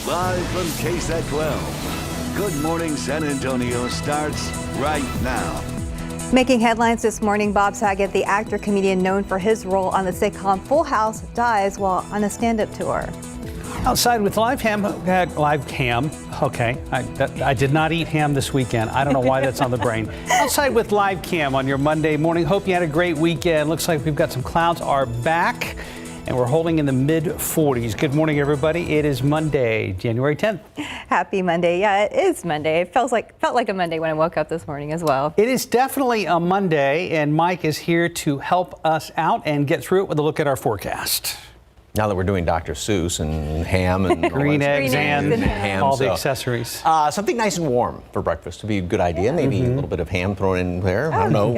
Live from KSAT 12. Good Morning San Antonio starts right now. Making headlines this morning, Bob Saget, the actor-comedian known for his role on the sitcom Full House, dies while on a stand-up tour. Outside with live ham. Okay, I did not eat ham this weekend. I don't know why that's on the brain. Outside with live cam on your Monday morning. Hope you had a great weekend. Looks like we've got some clouds are back, and we're holding in the mid-40s. Good morning, everybody. It is Monday, January 10th. Happy Monday. Yeah, it is Monday. It felt like a Monday when I woke up this morning as well. It is definitely a Monday, and Mike is here to help us out and get through it with a look at our forecast. Now that we're doing Dr. Seuss and ham and green eggs and ham, all the accessories. Something nice and warm for breakfast would be a good idea. Maybe a little bit of ham thrown in there. I don't know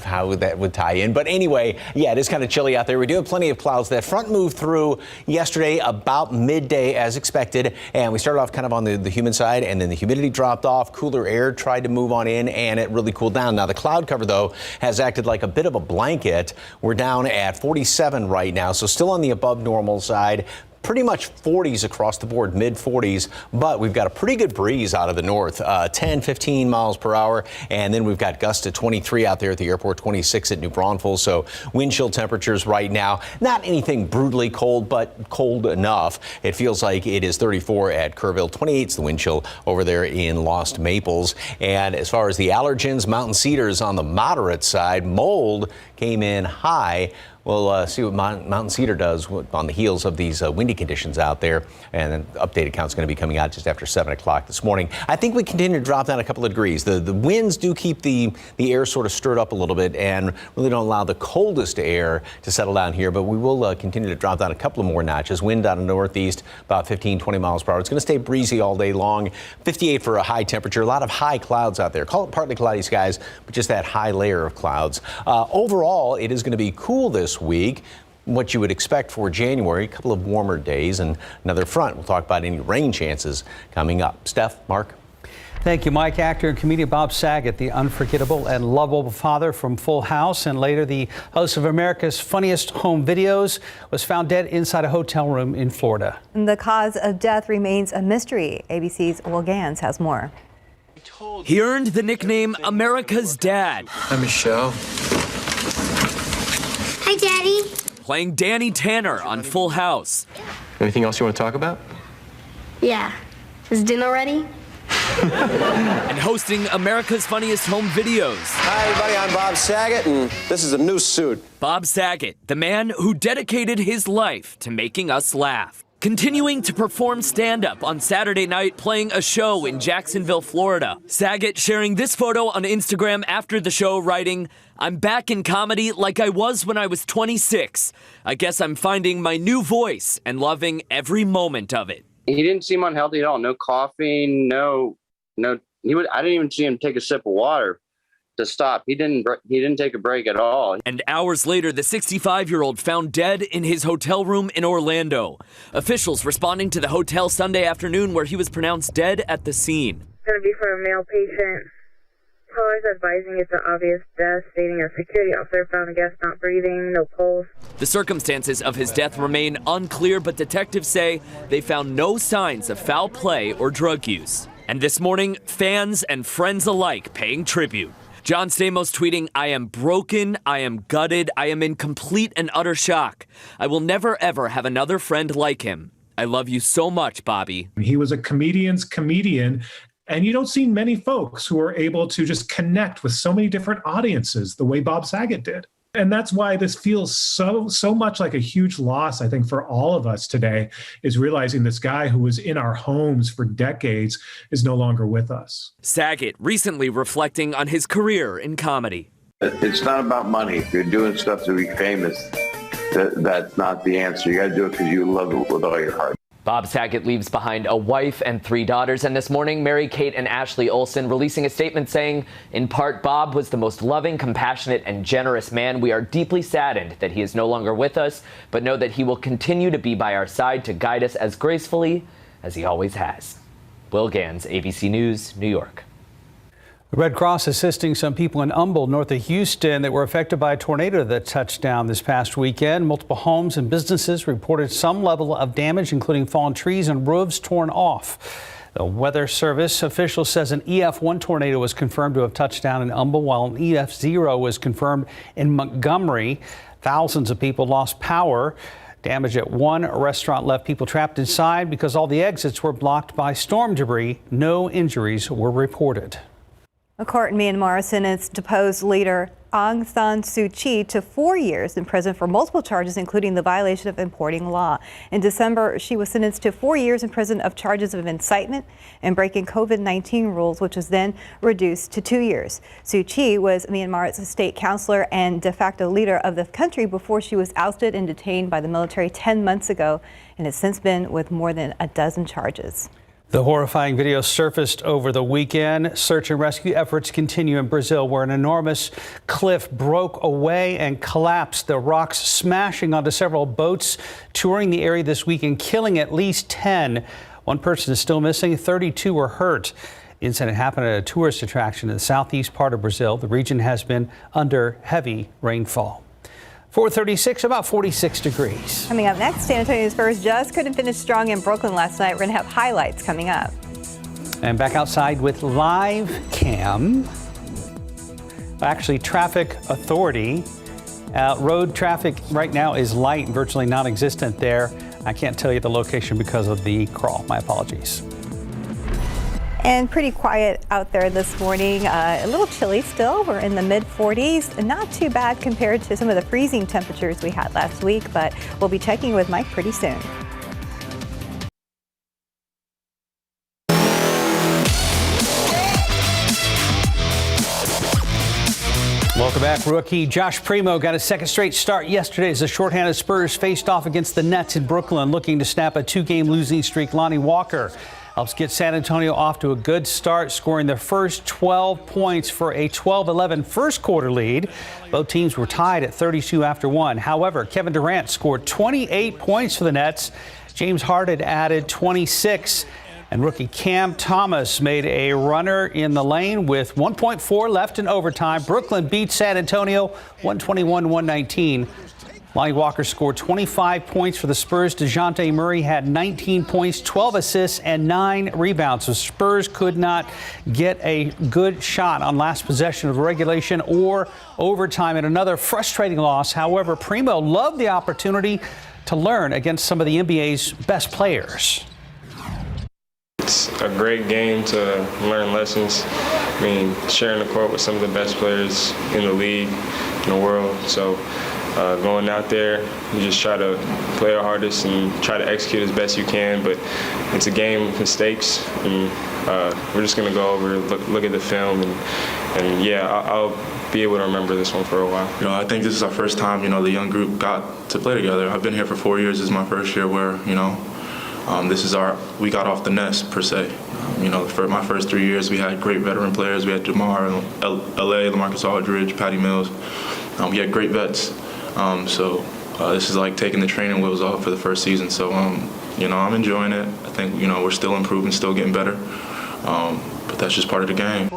how that would tie in. But anyway, yeah, it is kind of chilly out there. We do have plenty of clouds. That front moved through yesterday about midday as expected. And we started off kind of on the humid side, and then the humidity dropped off. Cooler air tried to move on in, and it really cooled down. Now the cloud cover, though, has acted like a bit of a blanket. We're down at 47 right now, so still on the above normal side. Pretty much 40s across the board, mid 40s, but we've got a pretty good breeze out of the north, 10, 15 miles per hour. And then we've got gusts at 23 out there at the airport, 26 at New Braunfels. So wind chill temperatures right now, not anything brutally cold, but cold enough. It feels like it is 34 at Kerrville, 28 is the wind chill over there in Lost Maples. And as far as the allergens, mountain cedars on the moderate side, mold came in high. We'll see what Mountain Cedar does on the heels of these windy conditions out there. And an updated count's going to be coming out just after 7 o'clock this morning. I think we continue to drop down a couple of degrees. The winds do keep the air sort of stirred up a little bit and really don't allow the coldest air to settle down here. But we will continue to drop down a couple of more notches. Wind out of the northeast, about 15, 20 miles per hour. It's going to stay breezy all day long. 58 for a high temperature. A lot of high clouds out there. Call it partly cloudy skies, but just that high layer of clouds. Overall, it is going to be cool this week. What you would expect for January, a couple of warmer days and another front. We'll talk about any rain chances coming up. Steph, Mark. Thank you, Mike. Actor and comedian Bob Saget, the unforgettable and lovable father from Full House, and later the host of America's Funniest Home Videos, was found dead inside a hotel room in Florida. The cause of death remains a mystery. ABC's Will Gans has more. He earned the nickname America's Dad. Hi, Michelle. Hi, Daddy. Playing Danny Tanner on Full House. Anything else you want to talk about? Yeah. Is dinner ready? And hosting America's Funniest Home Videos. Hi, everybody. I'm Bob Saget, and this is a new suit. Bob Saget, the man who dedicated his life to making us laugh. Continuing to perform stand-up on Saturday night, playing a show in Jacksonville, Florida. Saget sharing this photo on Instagram after the show, writing, "I'm back in comedy like I was when I was 26. I guess I'm finding my new voice and loving every moment of it." He didn't seem unhealthy at all. No coughing, no. I didn't even see him take a sip of water to stop. He didn't take a break at all. And hours later, the 65-year-old found dead in his hotel room in Orlando. Officials responding to the hotel Sunday afternoon where he was pronounced dead at the scene. It's going to be for a male patient. Callers advising it's an obvious death, stating a security officer found a guest not breathing, no pulse. The circumstances of his death remain unclear, but detectives say they found no signs of foul play or drug use. And this morning, fans and friends alike paying tribute. John Stamos tweeting, "I am broken, I am gutted, I am in complete and utter shock. I will never ever have another friend like him. I love you so much, Bobby." He was a comedian's comedian, and you don't see many folks who are able to just connect with so many different audiences the way Bob Saget did. And that's why this feels so much like a huge loss, I think, for all of us today, is realizing this guy who was in our homes for decades is no longer with us. Saget recently reflecting on his career in comedy. It's not about money. If you're doing stuff to be famous, that's not the answer. You got to do it because you love it with all your heart. Bob Saget leaves behind a wife and 3 daughters, and this morning, Mary Kate and Ashley Olsen releasing a statement saying, in part, Bob was the most loving, compassionate, and generous man. We are deeply saddened that he is no longer with us, but know that he will continue to be by our side to guide us as gracefully as he always has. Will Gans, ABC News, New York. The Red Cross assisting some people in Humble, north of Houston, that were affected by a tornado that touched down this past weekend. Multiple homes and businesses reported some level of damage, including fallen trees and roofs torn off. The Weather Service official says an EF1 tornado was confirmed to have touched down in Humble, while an EF0 was confirmed in Montgomery. Thousands of people lost power. Damage at one restaurant left people trapped inside because all the exits were blocked by storm debris. No injuries were reported. A court in Myanmar sentenced deposed leader Aung San Suu Kyi to 4 years in prison for multiple charges, including the violation of importing law. In December, she was sentenced to 4 years in prison of charges of incitement and breaking COVID-19 rules, which was then reduced to 2 years. Suu Kyi was Myanmar's state counselor and de facto leader of the country before she was ousted and detained by the military 10 months ago, and has since been with more than a dozen charges. The horrifying video surfaced over the weekend. Search and rescue efforts continue in Brazil, where an enormous cliff broke away and collapsed, the rocks smashing onto several boats touring the area this weekend, killing at least 10. One person is still missing, 32 were hurt. The incident happened at a tourist attraction in the southeast part of Brazil. The region has been under heavy rainfall. 436, about 46 degrees. Coming up next, San Antonio Spurs just couldn't finish strong in Brooklyn last night. We're going to have highlights coming up. And back outside with live cam. Actually, traffic authority. Road traffic right now is light, virtually non-existent there. I can't tell you the location because of the crawl. My apologies. And pretty quiet out there this morning. A little chilly still. We're in the mid-40s. Not too bad compared to some of the freezing temperatures we had last week, but we'll be checking with Mike pretty soon. Welcome back. Rookie Josh Primo got a second straight start yesterday as the shorthanded Spurs faced off against the Nets in Brooklyn, looking to snap a two-game losing streak. Lonnie Walker helps get San Antonio off to a good start, scoring their first 12 points for a 12-11 first quarter lead. Both teams were tied at 32 after one. However, Kevin Durant scored 28 points for the Nets. James Harden added 26. And rookie Cam Thomas made a runner in the lane with 1.4 left in overtime. Brooklyn beat San Antonio 121-119. Lonnie Walker scored 25 points for the Spurs. DeJounte Murray had 19 points, 12 assists, and 9 rebounds. The Spurs could not get a good shot on last possession of regulation or overtime in another frustrating loss. However, Primo loved the opportunity to learn against some of the NBA's best players. It's a great game to learn lessons. I mean, sharing the court with some of the best players in the league, in the world. So going out there, you just try to play our hardest and try to execute as best you can. But it's a game of mistakes, and we're just going to go over, look at the film, and yeah, I'll be able to remember this one for a while. You know, I think this is our first time, the young group got to play together. I've been here for 4 years. This is my first year where, we got off the nest, per se. For my first 3 years, we had great veteran players. We had Jamar, L.A., LaMarcus Aldridge, Patty Mills. We had great vets. This is like taking the training wheels off for the first season. So, I'm enjoying it. I think, we're still improving, still getting better. But that's just part of the game.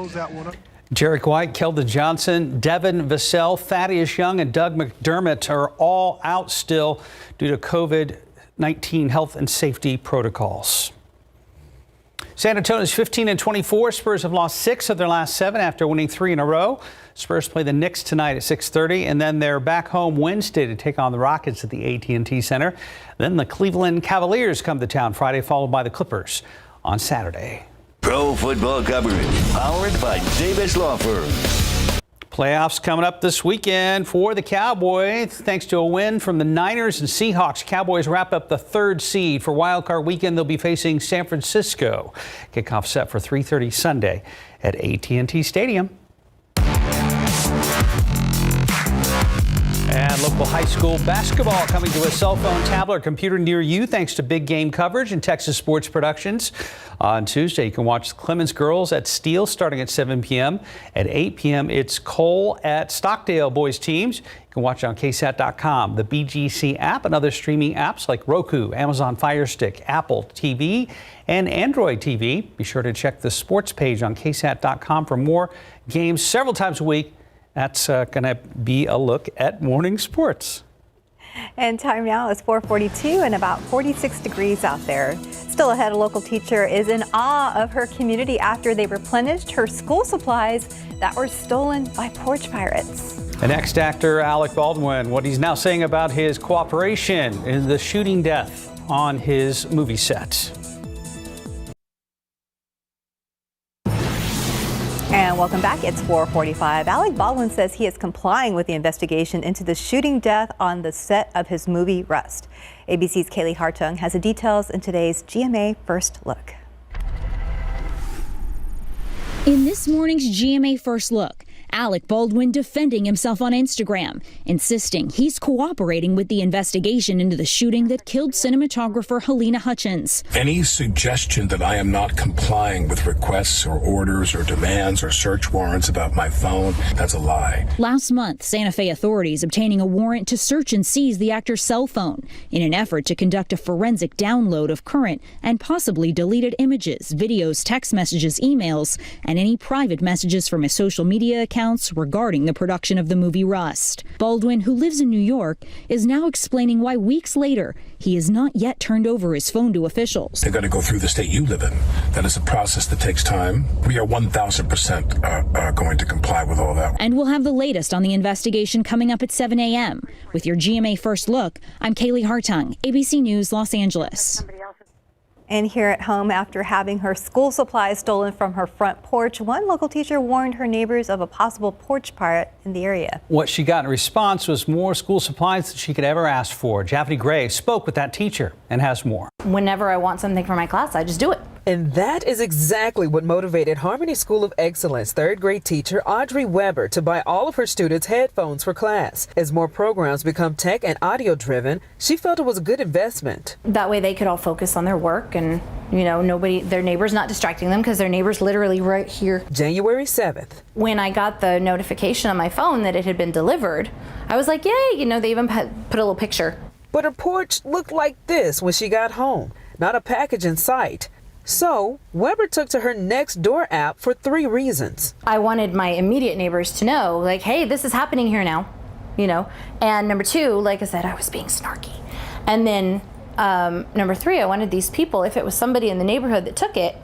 Jarek White, Keldon Johnson, Devin Vassell, Thaddeus Young, and Doug McDermott are all out still due to COVID-19 health and safety protocols. San Antonio's 15-24. Spurs have lost 6 of their last 7 after winning 3 in a row. Spurs play the Knicks tonight at 6:30, and then they're back home Wednesday to take on the Rockets at the AT&T Center. Then the Cleveland Cavaliers come to town Friday, followed by the Clippers on Saturday. Pro football coverage powered by Davis Law Firm. Playoffs coming up this weekend for the Cowboys. Thanks to a win from the Niners and Seahawks, Cowboys wrap up the 3rd seed. For Wild Card Weekend, they'll be facing San Francisco. Kickoff set for 3:30 Sunday at AT&T Stadium. And at local high school basketball coming to a cell phone, tablet, or computer near you thanks to big game coverage and Texas Sports Productions. On Tuesday, you can watch the Clemens girls at Steele starting at 7 p.m. At 8 p.m., it's Cole at Stockdale boys teams. You can watch it on KSAT.com, the BGC app, and other streaming apps like Roku, Amazon Fire Stick, Apple TV, and Android TV. Be sure to check the sports page on KSAT.com for more games several times a week. That's going to be a look at morning sports. And time now is 4:42 and about 46 degrees out there. Still ahead, a local teacher is in awe of her community after they replenished her school supplies that were stolen by porch pirates. The next actor, Alec Baldwin, what he's now saying about his cooperation in the shooting death on his movie set. And welcome back. It's 4:45. Alec Baldwin says he is complying with the investigation into the shooting death on the set of his movie Rust. ABC's Kaylee Hartung has the details in today's GMA First Look. In this morning's GMA First Look, Alec Baldwin defending himself on Instagram, insisting he's cooperating with the investigation into the shooting that killed cinematographer Helena Hutchins. Any suggestion that I am not complying with requests or orders or demands or search warrants about my phone, that's a lie. Last month, Santa Fe authorities obtaining a warrant to search and seize the actor's cell phone in an effort to conduct a forensic download of current and possibly deleted images, videos, text messages, emails, and any private messages from his social media accounts regarding the production of the movie Rust. Baldwin, who lives in New York, is now explaining why weeks later he has not yet turned over his phone to officials. They've got to go through the state you live in. That is a process that takes time. We are 1,000% going to comply with all that. And we'll have the latest on the investigation coming up at 7 a.m. With your GMA First Look, I'm Kaylee Hartung, ABC News, Los Angeles. And here at home, after having her school supplies stolen from her front porch, one local teacher warned her neighbors of a possible porch pirate in the area. What she got in response was more school supplies than she could ever ask for. Japhanie Gray spoke with that teacher and has more. Whenever I want something for my class, I just do it. And that is exactly what motivated Harmony School of Excellence third grade teacher Audrey Weber to buy all of her students headphones for class. As more programs become tech and audio driven, she felt it was a good investment. That way they could all focus on their work and, their neighbor's not distracting them because their neighbor's literally right here. January 7th. When I got the notification on my phone that it had been delivered, I was like, yay, they even put a little picture. But her porch looked like this when she got home, not a package in sight. So, Weber took to her Nextdoor app for 3 reasons. I wanted my immediate neighbors to know, hey, this is happening here now, And number 2, like I said, I was being snarky. And then number 3, I wanted these people, if it was somebody in the neighborhood that took it,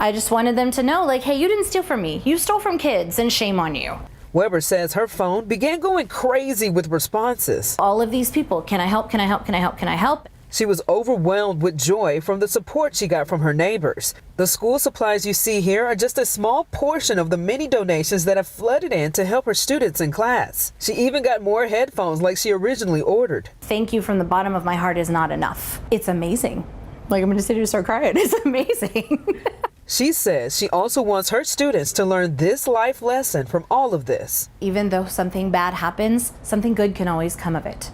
I just wanted them to know, hey, you didn't steal from me. You stole from kids, and shame on you. Weber says her phone began going crazy with responses. All of these people, can I help, can I help, can I help, can I help? She was overwhelmed with joy from the support she got from her neighbors. The school supplies you see here are just a small portion of the many donations that have flooded in to help her students in class. She even got more headphones like she originally ordered. Thank you from the bottom of my heart is not enough. It's amazing. I'm going to sit here and start crying. It's amazing. She says she also wants her students to learn this life lesson from all of this. Even though something bad happens, something good can always come of it.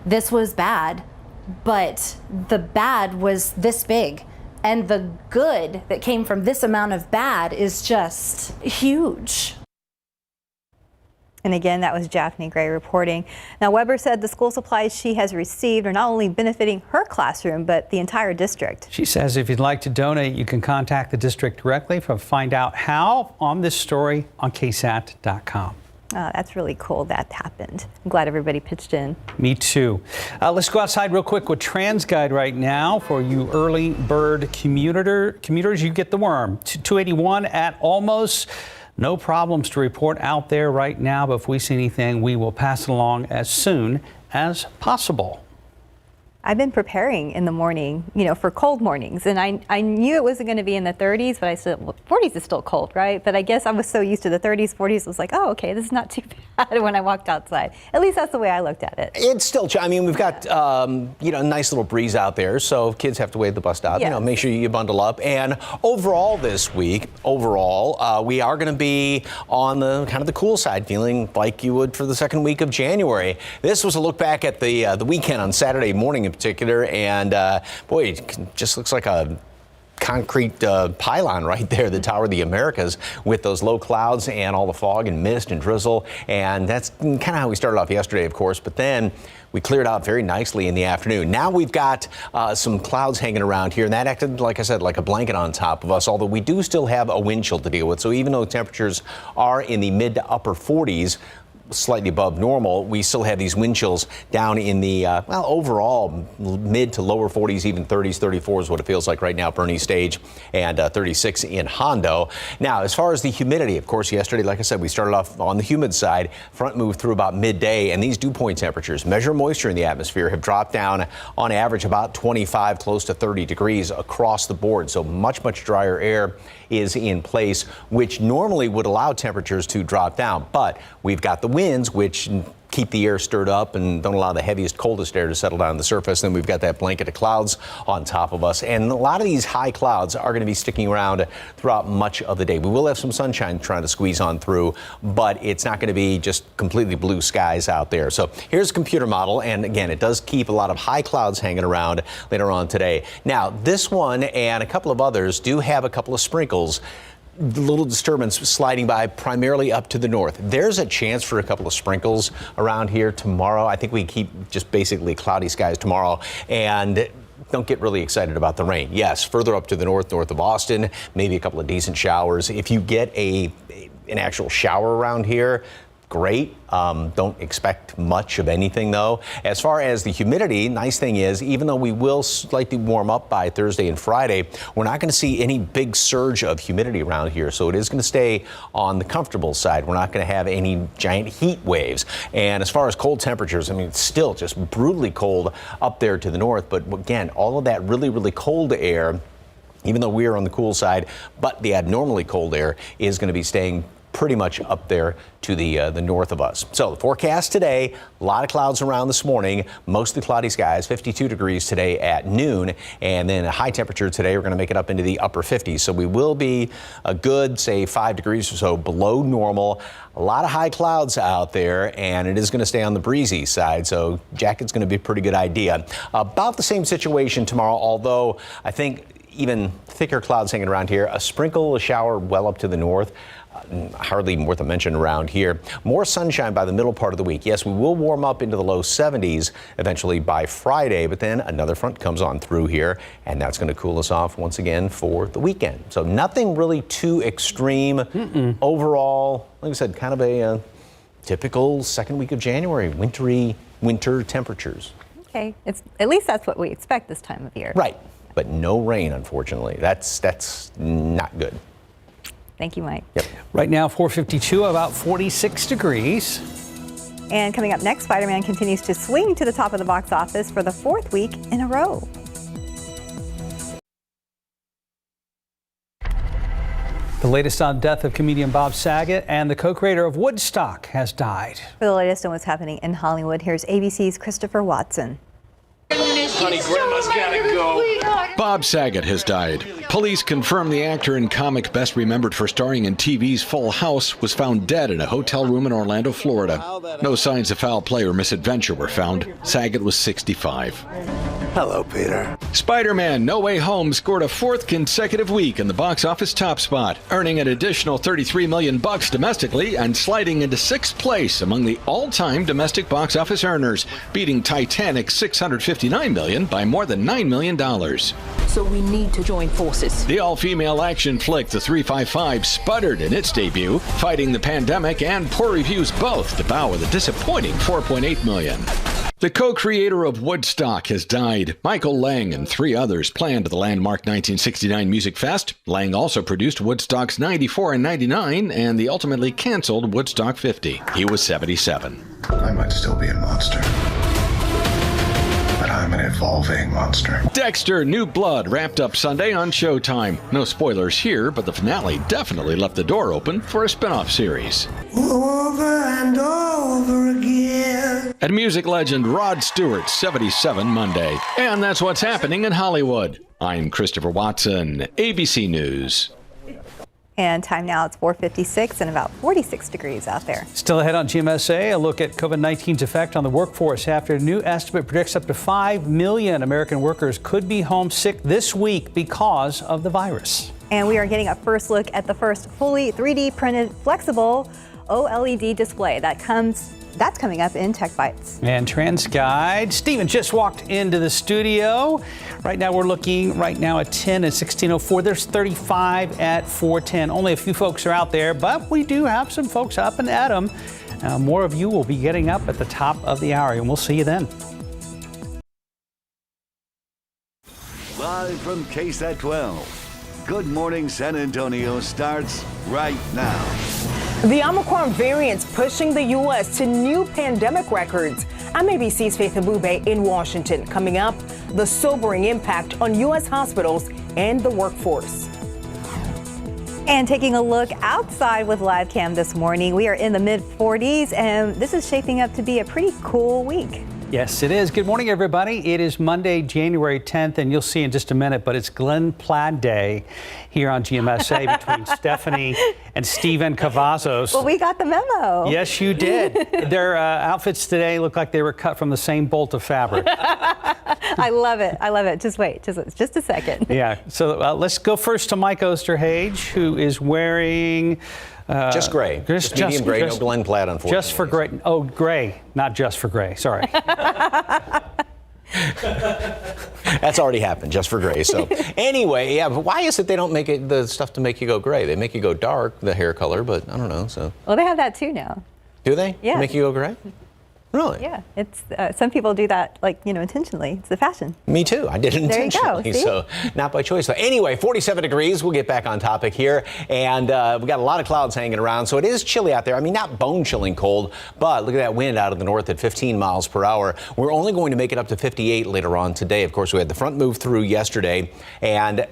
This was bad. But the bad was this big, and the good that came from this amount of bad is just huge. And again, that was Japhanie Gray reporting. Now, Weber said the school supplies she has received are not only benefiting her classroom, but the entire district. She says if you'd like to donate, you can contact the district directly to find out how on this story on KSAT.com. Oh, that's really cool that happened. I'm glad everybody pitched in. Me too. Let's go outside real quick with TransGuide right now for you early bird commuters. You get the worm. 281 at Almost. No problems to report out there right now, but if we see anything, we will pass it along as soon as possible. I've been preparing in the morning, for cold mornings, and I knew it wasn't going to be in the 30s, but I said, well, 40s is still cold, right? But I guess I was so used to the 30s, 40s, was like, oh, okay, this is not too bad when I walked outside. At least that's the way I looked at it. It's still, I mean, we've got, a nice little breeze out there, so if kids have to wait at the bus stop, make sure you bundle up. And overall this week, we are going to be on the kind of the cool side, feeling like you would for the second week of January. This was a look back at the weekend on Saturday morning in particular, and boy, it just looks like a concrete pylon right there, the Tower of the Americas, with those low clouds and all the fog and mist and drizzle. And that's kind of how we started off yesterday, of course, but then we cleared out very nicely in the afternoon. Now we've got some clouds hanging around here, and that acted, like I said, like a blanket on top of us, although we do still have a wind chill to deal with. So even though temperatures are in the mid to upper 40s, slightly above normal, we still have these wind chills down in the, overall mid to lower 40s, even 30s, 34 is what it feels like right now, Bernie Stage, and 36 in Hondo. Now, as far as the humidity, of course, yesterday, like I said, we started off on the humid side. Front moved through about midday, and these dew point temperatures, measure moisture in the atmosphere, have dropped down on average about 25, close to 30 degrees across the board. So much, much drier air is in place, which normally would allow temperatures to drop down. But we've got the winds, which keep the air stirred up and don't allow the heaviest, coldest air to settle down on the surface. Then we've got that blanket of clouds on top of us. And a lot of these high clouds are going to be sticking around throughout much of the day. We will have some sunshine trying to squeeze on through, but it's not going to be just completely blue skies out there. So here's a computer model. And again, it does keep a lot of high clouds hanging around later on today. Now, this one and a couple of others do have a couple of sprinkles. The little disturbance sliding by primarily up to the north. There's a chance for a couple of sprinkles around here tomorrow. I think we keep just basically cloudy skies tomorrow, and don't get really excited about the rain. Yes, further up to the north of Austin, maybe a couple of decent showers. If you get an actual shower around here, great. Don't expect much of anything, though. As far as the humidity, nice thing is, even though we will slightly warm up by Thursday and Friday, we're not going to see any big surge of humidity around here. So it is going to stay on the comfortable side. We're not going to have any giant heat waves. And as far as cold temperatures, I mean, it's still just brutally cold up there to the north. But again, all of that really, really cold air, even though we are on the cool side, but the abnormally cold air is going to be staying pretty much up there to the north of us. So the forecast today, a lot of clouds around this morning, mostly cloudy skies, 52 degrees today at noon, and then a high temperature today, we're going to make it up into the upper 50s. So we will be a good, say, 5 degrees or so below normal. A lot of high clouds out there, and it is going to stay on the breezy side, so jacket's going to be a pretty good idea. About the same situation tomorrow, although I think even thicker clouds hanging around here, a sprinkle, a shower well up to the north. Hardly worth a mention around here. More sunshine by the middle part of the week. Yes, we will warm up into the low 70s eventually by Friday, but then another front comes on through here, and that's going to cool us off once again for the weekend. So nothing really too extreme. Overall, like I said, kind of a typical second week of January, winter temperatures. Okay, at least that's what we expect this time of year. Right, but no rain, unfortunately. That's not good. Thank you, Mike. Yep. Right now, 452, about 46 degrees. And coming up next, Spider-Man continues to swing to the top of the box office for the 4th week in a row. The latest on death of comedian Bob Saget, and the co-creator of Woodstock has died. For the latest on what's happening in Hollywood, here's ABC's Christopher Watson. Honey, Grandma's gotta go. Bob Saget has died. Police confirm the actor and comic best remembered for starring in TV's Full House was found dead in a hotel room in Orlando, Florida. No signs of foul play or misadventure were found. Saget was 65. Hello, Peter. Spider-Man No Way Home scored a 4th consecutive week in the box office top spot, earning an additional $33 million domestically and sliding into 6th place among the all-time domestic box office earners, beating Titanic's $659 million by more than $9 million. So we need to join forces. The all-female action flick The 355 sputtered in its debut, fighting the pandemic and poor reviews both to bow with a disappointing $4.8 million. The co-creator of Woodstock has died. Michael Lang and 3 others planned the landmark 1969 Music Fest. Lang also produced Woodstock's 94 and 99 and the ultimately canceled Woodstock 50. He was 77. I might still be a monster, but I'm I'm an evolving monster. Dexter: New Blood wrapped up Sunday on Showtime. No spoilers here, but the finale definitely left the door open for a spin-off series. Over and over again. And music legend Rod Stewart, 77 Monday. And that's what's happening in Hollywood. I'm Christopher Watson, ABC News. And time now, it's 4:56 and about 46 degrees out there. Still ahead on GMSA, a look at COVID-19's effect on the workforce after a new estimate predicts up to 5 million American workers could be homesick this week because of the virus. And we are getting a first look at the first fully 3D printed flexible OLED display that's coming up in Tech Bites. And TransGuide, Steven just walked into the studio. Right now we're looking at 10 and 1604. There's 35 at 410. Only a few folks are out there, but we do have some folks up and at 'em. More of you will be getting up at the top of the hour, and we'll see you then. Live from KSAT 12. Good Morning San Antonio starts right now. The Omicron variant's pushing the U.S. to new pandemic records. I'm ABC's Faith Abube in Washington. Coming up, the sobering impact on U.S. hospitals and the workforce. And taking a look outside with live cam this morning, we are in the mid-40s, and this is shaping up to be a pretty cool week. Yes, it is. Good morning, everybody. It is Monday, January 10th, and you'll see in just a minute, but it's Glenn Plaid Day here on GMSA between Stephanie and Steven Cavazos. Well, we got the memo. Yes, you did. Their outfits today look like they were cut from the same bolt of fabric. I love it. I love it. Just wait, just a second. Yeah, so let's go first to Mike Osterhage, who is wearing... just gray. Just medium gray, no Glenn Plaid, unfortunately. Just for gray. Oh, gray, not just for gray. Sorry. That's already happened, just for gray. So anyway, yeah, but why is it they don't make it the stuff to make you go gray? They make you go dark, the hair color, but I don't know. So. Well, they have that too now. Do they? Yeah. To make you go gray? Really? Yeah, it's some people do that, intentionally. It's the fashion. Me too. I did it intentionally, there you go, so not by choice. So anyway, 47 degrees. We'll get back on topic here, and we got a lot of clouds hanging around, so it is chilly out there. I mean, not bone-chilling cold, but look at that wind out of the north at 15 miles per hour. We're only going to make it up to 58 later on today. Of course, we had the front move through yesterday, and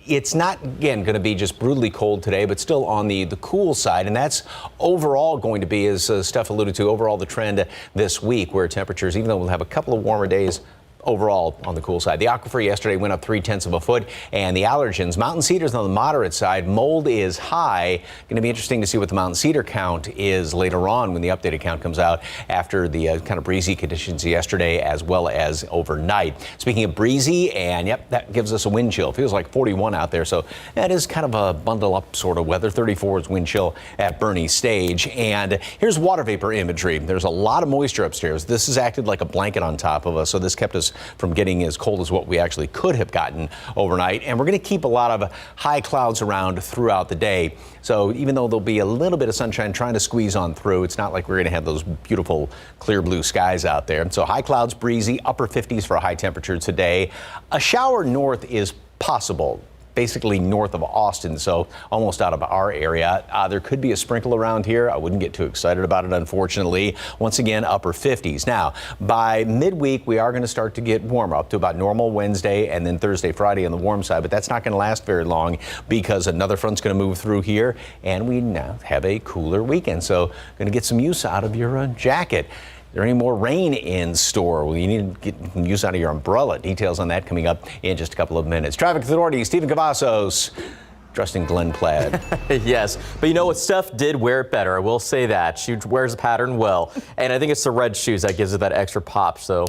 it's not, again, going to be just brutally cold today, but still on the cool side. And that's overall going to be, as Steph alluded to, overall the trend this week, where temperatures, even though we'll have a couple of warmer days, overall on the cool side. The aquifer yesterday went up 0.3 of a foot, and the allergens, mountain cedars on the moderate side, mold is high. Going to be interesting to see what the mountain cedar count is later on when the updated count comes out after the kind of breezy conditions yesterday as well as overnight. Speaking of breezy, and yep, that gives us a wind chill. Feels like 41 out there, so that is kind of a bundle up sort of weather. 34 is wind chill at Bernie Stage, and here's water vapor imagery. There's a lot of moisture upstairs. This has acted like a blanket on top of us, so this kept us from getting as cold as what we actually could have gotten overnight. And we're going to keep a lot of high clouds around throughout the day. So even though there'll be a little bit of sunshine trying to squeeze on through, it's not like we're going to have those beautiful clear blue skies out there. So high clouds, breezy, upper 50s for a high temperature today. A shower north is possible. Basically north of Austin, so almost out of our area. There could be a sprinkle around here. I wouldn't get too excited about it, unfortunately. Once again, upper 50s. Now, by midweek, we are going to start to get warmer, up to about normal Wednesday and then Thursday, Friday on the warm side, but that's not going to last very long because another front's going to move through here, and we now have a cooler weekend. So, going to get some use out of your jacket. Is there any more rain in store? Well, you need to get use out of your umbrella. Details on that coming up in just a couple of minutes. Traffic Authority, Steven Cavazos, dressed in Glenn Plaid. Yes, but you know what? Steph did wear it better. I will say that. She wears the pattern well. And I think it's the red shoes that gives it that extra pop. So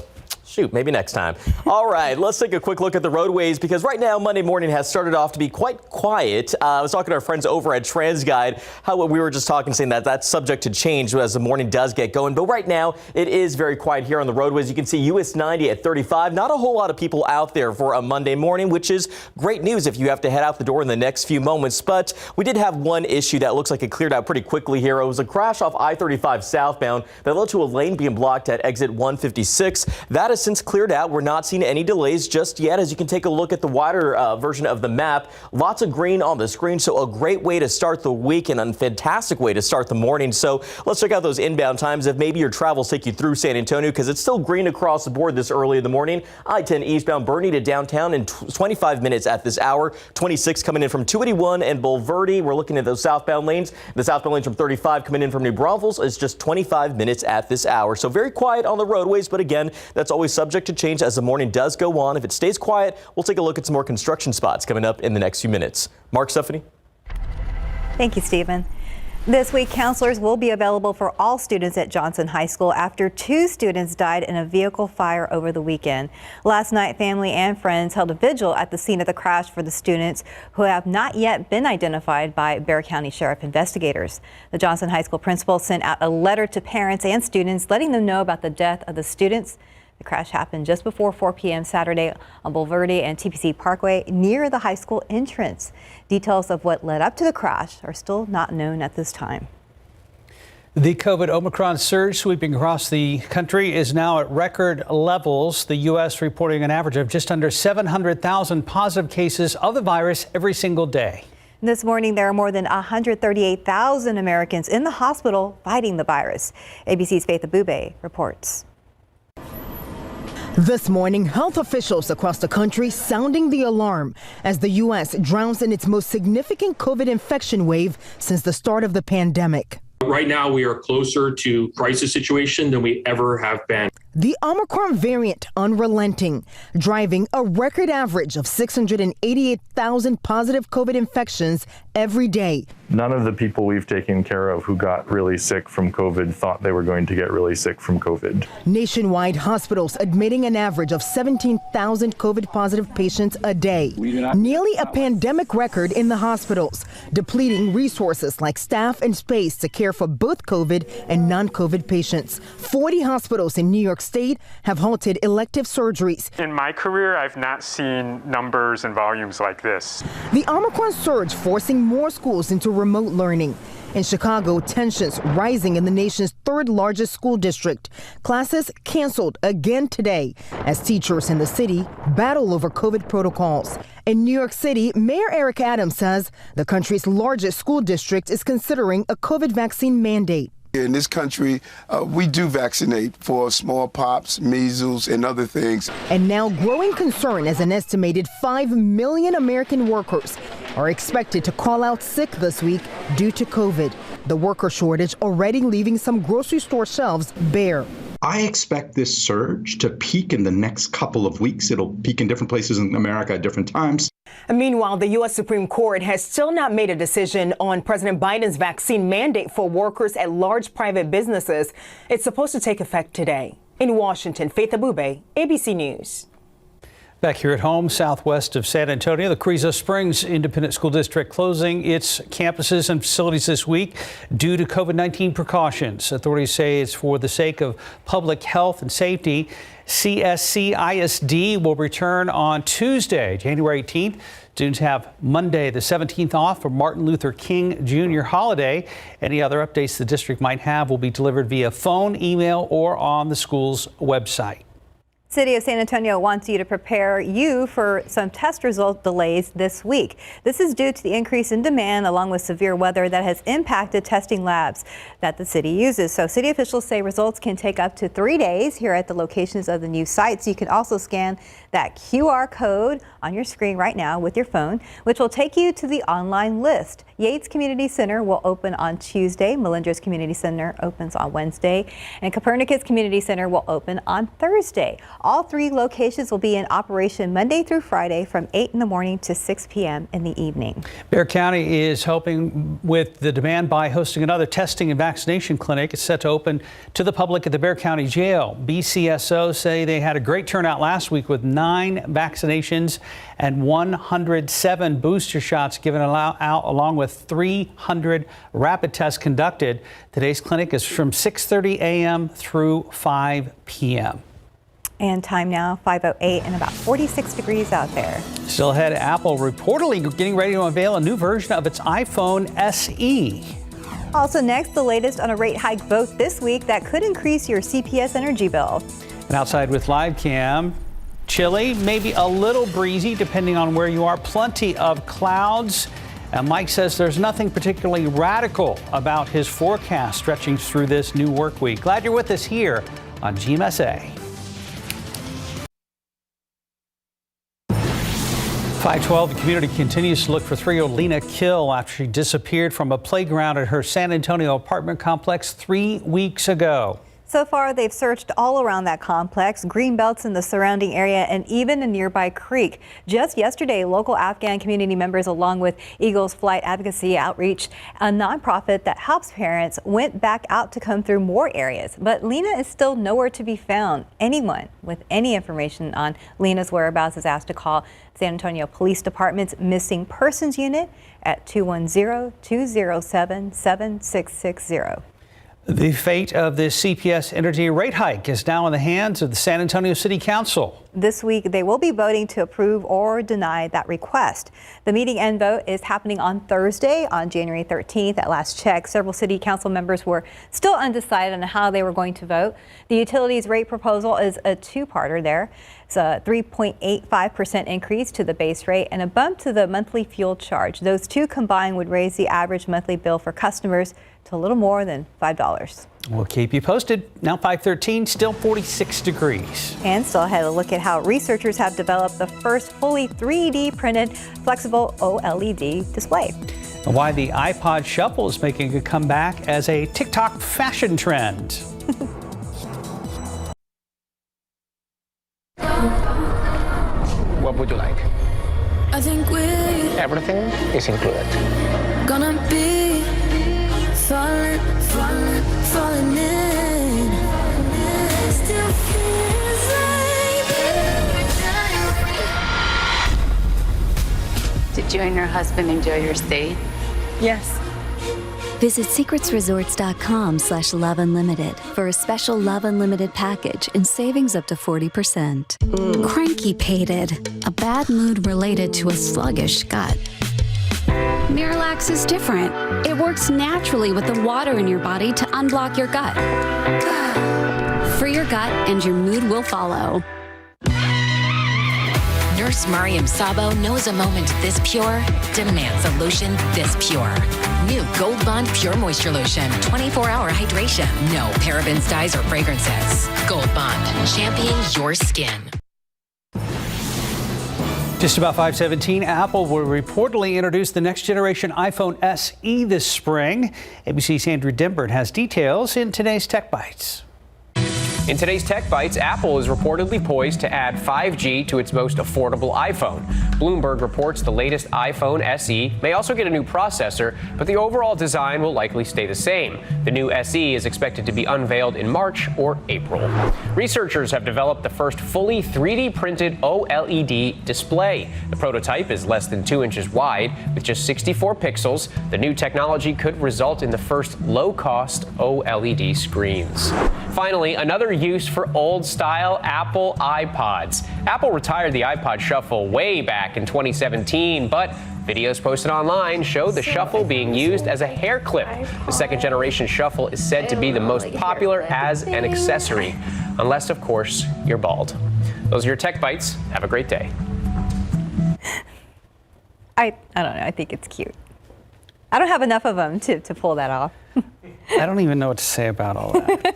shoot, maybe next time. All right, let's take a quick look at the roadways because right now Monday morning has started off to be quite quiet. I was talking to our friends over at TransGuide, how we were just talking, saying that that's subject to change as the morning does get going. But right now it is very quiet here on the roadways. You can see US 90 at 35. Not a whole lot of people out there for a Monday morning, which is great news if you have to head out the door in the next few moments. But we did have one issue that looks like it cleared out pretty quickly here. It was a crash off I-35 southbound that led to a lane being blocked at exit 156. That is has since cleared out. We're not seeing any delays just yet. As you can take a look at the wider version of the map, lots of green on the screen. So a great way to start the week and a fantastic way to start the morning. So let's check out those inbound times if maybe your travels take you through San Antonio, because it's still green across the board this early in the morning. I-10 eastbound Bernie to downtown in 25 minutes at this hour. 26 coming in from 281 and Bulverde. We're looking at those southbound lanes. The southbound lanes from 35 coming in from New Braunfels is just 25 minutes at this hour. So very quiet on the roadways, but again, that's always subject to change as the morning does go on. If it stays quiet, we'll take a look at some more construction spots coming up in the next few minutes. Mark, Stephanie. Thank you, Stephen. This week, counselors will be available for all students at Johnson High School after 2 students died in a vehicle fire over the weekend. Last night, family and friends held a vigil at the scene of the crash for the students who have not yet been identified by Bexar County Sheriff investigators. The Johnson High School principal sent out a letter to parents and students letting them know about the death of the students. The crash happened just before 4 p.m. Saturday on Bulverde and TPC Parkway near the high school entrance. Details of what led up to the crash are still not known at this time. The COVID Omicron surge sweeping across the country is now at record levels. The U.S. reporting an average of just under 700,000 positive cases of the virus every single day. This morning, there are more than 138,000 Americans in the hospital fighting the virus. ABC's Faith Abube reports. This morning, health officials across the country sounding the alarm as the U.S. drowns in its most significant COVID infection wave since the start of the pandemic. Right now, we are closer to crisis situation than we ever have been. The Omicron variant unrelenting, driving a record average of 688,000 positive COVID infections every day. None of the people we've taken care of who got really sick from COVID thought they were going to get really sick from COVID. Nationwide, hospitals admitting an average of 17,000 COVID positive patients a day. Nearly a pandemic record in the hospitals, depleting resources like staff and space to care for both COVID and non-COVID patients. 40 hospitals in New York State have halted elective surgeries. In my career, I've not seen numbers and volumes like this. The Omicron surge forcing more schools into remote learning. In Chicago, tensions rising in the nation's 3rd largest school district. Classes canceled again today as teachers in the city battle over COVID protocols. In New York City, Mayor Eric Adams says the country's largest school district is considering a COVID vaccine mandate. In this country, we do vaccinate for smallpox, measles, and other things. And now growing concern as an estimated 5 million American workers are expected to call out sick this week due to COVID. The worker shortage already leaving some grocery store shelves bare. I expect this surge to peak in the next couple of weeks. It'll peak in different places in America at different times. And meanwhile, the U.S. Supreme Court has still not made a decision on President Biden's vaccine mandate for workers at large private businesses. It's supposed to take effect today. In Washington, Faith Abube, ABC News. Back here at home, southwest of San Antonio, the Carrizo Springs Independent School District closing its campuses and facilities this week due to COVID-19 precautions. Authorities say it's for the sake of public health and safety. CSC ISD will return on Tuesday, January 18th. Students have Monday the 17th off for Martin Luther King Jr. holiday. Any other updates the district might have will be delivered via phone, email, or on the school's website. City of San Antonio wants you to prepare you for some test result delays this week. This is due to the increase in demand along with severe weather that has impacted testing labs that the city uses. So city officials say results can take up to 3 days here at the locations of the new sites. You can also scan that QR code on your screen right now with your phone, which will take you to the online list. Yates Community Center will open on Tuesday. Melendres Community Center opens on Wednesday, and Copernicus Community Center will open on Thursday. All 3 locations will be in operation Monday through Friday from 8 in the morning to 6 p.m. in the evening. Bexar County is helping with the demand by hosting another testing and vaccination clinic. It's set to open to the public at the Bexar County Jail. BCSO say they had a great turnout last week with 9 vaccinations and 107 booster shots given out, along with 300 rapid tests conducted. Today's clinic is from 6:30 a.m. through 5 p.m. And time now, 5:08 and about 46 degrees out there. Still ahead, Apple reportedly getting ready to unveil a new version of its iPhone SE. Also next, the latest on a rate hike vote this week that could increase your CPS Energy bill. And outside with live cam, chilly, maybe a little breezy depending on where you are. Plenty of clouds. And Mike says there's nothing particularly radical about his forecast stretching through this new work week. Glad you're with us here on GMSA. 512, the community continues to look for 3-year-old Lena Kill after she disappeared from a playground at her San Antonio apartment complex 3 weeks ago. So far, they've searched all around that complex, green belts in the surrounding area, and even a nearby creek. Just yesterday, local Afghan community members, along with Eagles Flight Advocacy Outreach, a nonprofit that helps parents, went back out to comb through more areas. But Lena is still nowhere to be found. Anyone with any information on Lena's whereabouts is asked to call San Antonio Police Department's Missing Persons Unit at 210-207-7660. The fate of this CPS Energy rate hike is now in the hands of the San Antonio City Council. This week, they will be voting to approve or deny that request. The meeting and vote is happening on Thursday, on January 13th. At last check, several city council members were still undecided on how they were going to vote. The utilities rate proposal is a two-parter there. It's a 3.85% increase to the base rate and a bump to the monthly fuel charge. Those two combined would raise the average monthly bill for customers to a little more than $5. We'll keep you posted. Now 5:13, still 46 degrees. And still had a look at how researchers have developed the first fully 3D printed flexible OLED display. And why the iPod Shuffle is making a comeback as a TikTok fashion trend. What would you like? I think Everything is included. Gonna be falling in. Still feels like Did you and your husband enjoy your stay? yes. Visit secretsresorts.com/Love Unlimited for a special Love Unlimited package and savings up to 40%. Cranky-pated, a bad mood related to a sluggish gut. Miralax is different. It works naturally with the water in your body to unblock your gut. Free your gut and your mood will follow. Nurse Mariam Sabo knows a moment this pure demands a lotion this pure. New Gold Bond Pure Moisture Lotion. 24-hour hydration. No parabens, dyes, or fragrances. Gold Bond. Champion your skin. Just about 5:17, Apple will reportedly introduce the next generation iPhone SE this spring. ABC's Andrew Dimbert has details in today's Tech Bites. In today's Tech Bites, Apple is reportedly poised to add 5G to its most affordable iPhone. Bloomberg reports the latest iPhone SE may also get a new processor, but the overall design will likely stay the same. The new SE is expected to be unveiled in March or April. Researchers have developed the first fully 3D printed OLED display. The prototype is less than 2 inches wide with just 64 pixels. The new technology could result in the first low-cost OLED screens. Finally, another use for old-style Apple iPods. Apple retired the iPod Shuffle way back in 2017, but videos posted online show the Shuffle being used as a hair clip. The second-generation Shuffle is said to be the most popular as an accessory, unless, of course, you're bald. Those are your Tech Bites. Have a great day. I don't know. I think it's cute. I don't have enough of them to pull that off. I don't even know what to say about all that.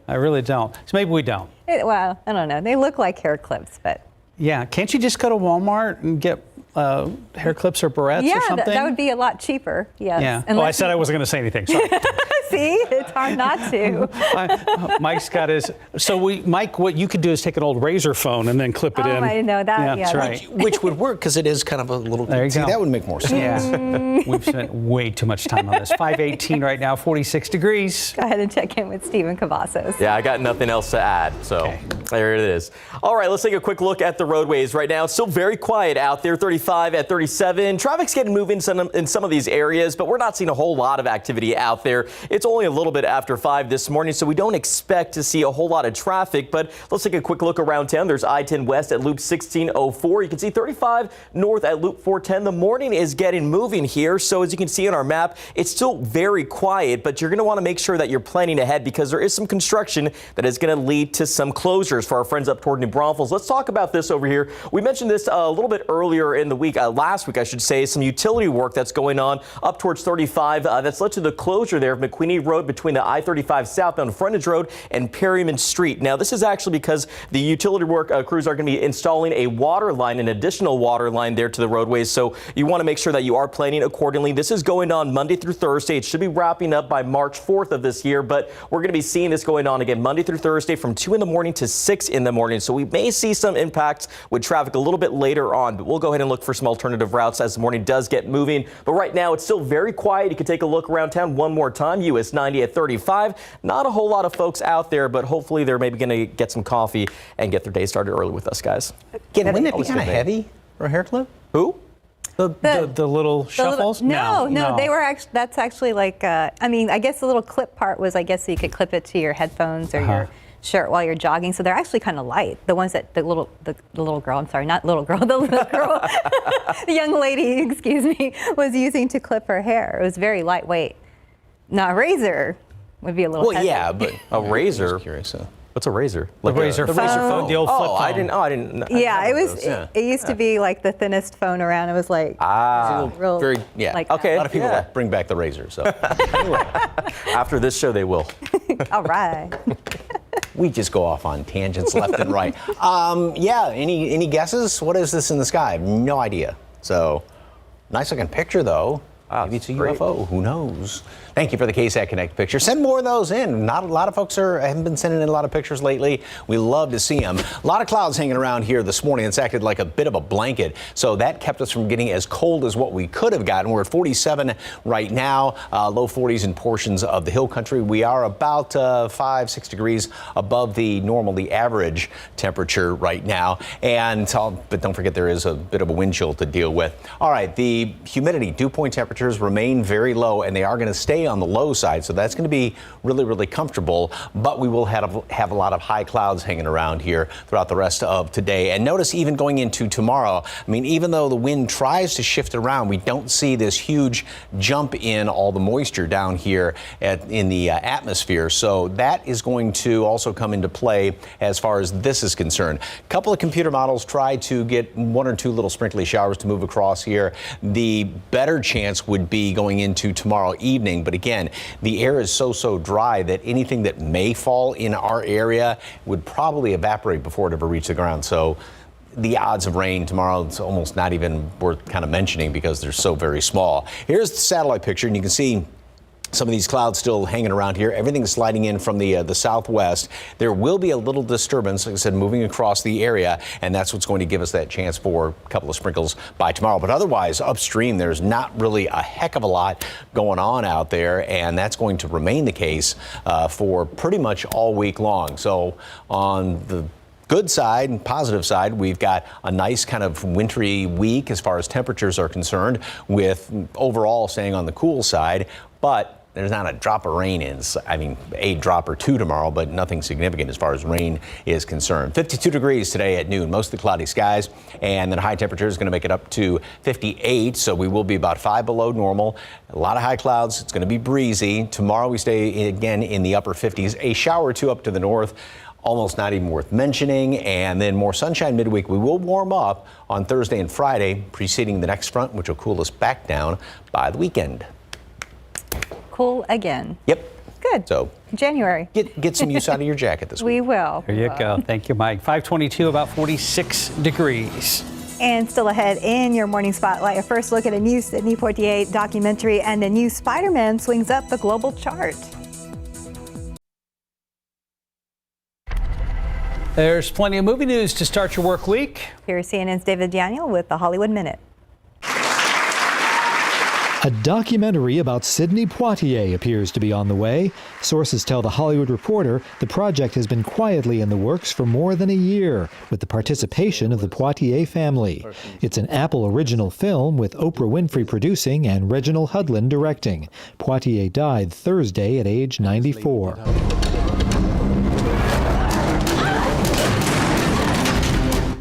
I really don't. So maybe we don't. Well, I don't know. They look like hair clips, but. Yeah. Can't you just go to Walmart and get hair clips or barrettes or something? That would be a lot cheaper. Yes. Yeah. Oh, I said I wasn't going to say anything. Sorry. See, it's hard not to. Mike's got his. Mike, what you could do is take an old razor phone and then clip it in. Oh, I know that. Yeah, yeah, that's right. Which would work because it is kind of a little. There you go. That would make more sense. Yeah. We've spent way too much time on this. 5:18 right now, 46 degrees. Go ahead and check in with Stephen Cavazos. Yeah, I got nothing else to add, so there it is. All right, let's take a quick look at the roadways right now. It's still very quiet out there, 35 at 37. Traffic's getting moving in some of these areas, but we're not seeing a whole lot of activity out there. It's only a little bit after 5 this morning, so we don't expect to see a whole lot of traffic, but let's take a quick look around town. There's I-10 West at Loop 1604. You can see 35 North at Loop 410. The morning is getting moving here, so as you can see on our map, it's still very quiet, but you're going to want to make sure that you're planning ahead because there is some construction that is going to lead to some closures for our friends up toward New Braunfels. Let's talk about this over here. We mentioned this a little bit earlier in the week, last week I should say, some utility work that's going on up towards 35 that's led to the closure there of McQueenie Road between the I-35 southbound frontage road and Perryman Street. Now this is actually because the utility work crews are going to be installing a water line, an additional water line there to the roadways, so you want to make sure that you are planning accordingly. This is going on Monday through Thursday. It should be wrapping up by March 4th of this year, but we're going to be seeing this going on again Monday through Thursday from 2 in the morning to 6 in the morning. So we may see some impacts with traffic a little bit later on, but we'll go ahead and look for some alternative routes as the morning does get moving. But right now it's still very quiet. You can take a look around town one more time. US 90 at 35. Not a whole lot of folks out there, but hopefully they're maybe going to get some coffee and get their day started early with us, guys. Wouldn't it be kind of heavy for a hair clip? Who? The little shuffles? No, they were actually, that's actually like, I mean, I guess the little clip part was, I guess so you could clip it to your headphones or your shirt while you're jogging. So they're actually kind of light. The ones that the little girl, I'm sorry, not little girl, the little girl, the young lady, excuse me, was using to clip her hair. It was very lightweight. Now a razor would be a little heavy. Yeah, but a razor. Curious. What's a razor? Like the razor phone, the old flip phone. I didn't. Yeah, it was. It used to be like the thinnest phone around. It was like real, very like okay. A lot of people bring back the razor. So anyway, after this show, they will. All right. We just go off on tangents left and right. Yeah. Any guesses? What is this in the sky? No idea. So nice looking picture though. Maybe it's a UFO. Who knows? Thank you for the KSAT Connect picture. Send more of those in. Not a lot of folks haven't been sending in a lot of pictures lately. We love to see them. A lot of clouds hanging around here this morning. It's acted like a bit of a blanket. So that kept us from getting as cold as what we could have gotten. We're at 47 right now, low 40s in portions of the hill country. We are about 5-6 degrees above the average temperature right now. But don't forget there is a bit of a wind chill to deal with. All right, the humidity, dew point temperatures remain very low, and they are going to stay on the low side, so that's going to be really, really comfortable, but we will have a lot of high clouds hanging around here throughout the rest of today. And notice even going into tomorrow, I mean, even though the wind tries to shift around, we don't see this huge jump in all the moisture down here in the atmosphere, so that is going to also come into play as far as this is concerned. A couple of computer models try to get 1 or 2 little sprinkly showers to move across here. The better chance would be going into tomorrow evening, but again, the air is so dry that anything that may fall in our area would probably evaporate before it ever reached the ground. So the odds of rain tomorrow, it's almost not even worth kind of mentioning because they're so very small. Here's the satellite picture, and you can see some of these clouds still hanging around here. Everything is sliding in from the southwest. There will be a little disturbance, like I said, moving across the area, and that's what's going to give us that chance for a couple of sprinkles by tomorrow. But otherwise, upstream, there's not really a heck of a lot going on out there, and that's going to remain the case for pretty much all week long. So on the good side and positive side, we've got a nice kind of wintry week as far as temperatures are concerned, with overall staying on the cool side, but there's not a drop of rain I mean, a drop or 2 tomorrow, but nothing significant as far as rain is concerned. 52 degrees today at noon, mostly cloudy skies, and then high temperature is going to make it up to 58, so we will be about 5 below normal. A lot of high clouds. It's going to be breezy. Tomorrow we stay again in the upper 50s. A shower or 2 up to the north, almost not even worth mentioning, and then more sunshine midweek. We will warm up on Thursday and Friday, preceding the next front, which will cool us back down by the weekend. Cool again. Yep. Good. So January. Get some use out of your jacket this week. We will. There you go. Thank you, Mike. 522, about 46 degrees. And still ahead in your morning spotlight, a first look at a new Sidney Poitier documentary, and the new Spider-Man swings up the global chart. There's plenty of movie news to start your work week. Here's CNN's David Daniel with the Hollywood Minute. A documentary about Sidney Poitier appears to be on the way. Sources tell The Hollywood Reporter the project has been quietly in the works for more than a year, with the participation of the Poitier family. It's an Apple original film with Oprah Winfrey producing and Reginald Hudlin directing. Poitier died Thursday at age 94.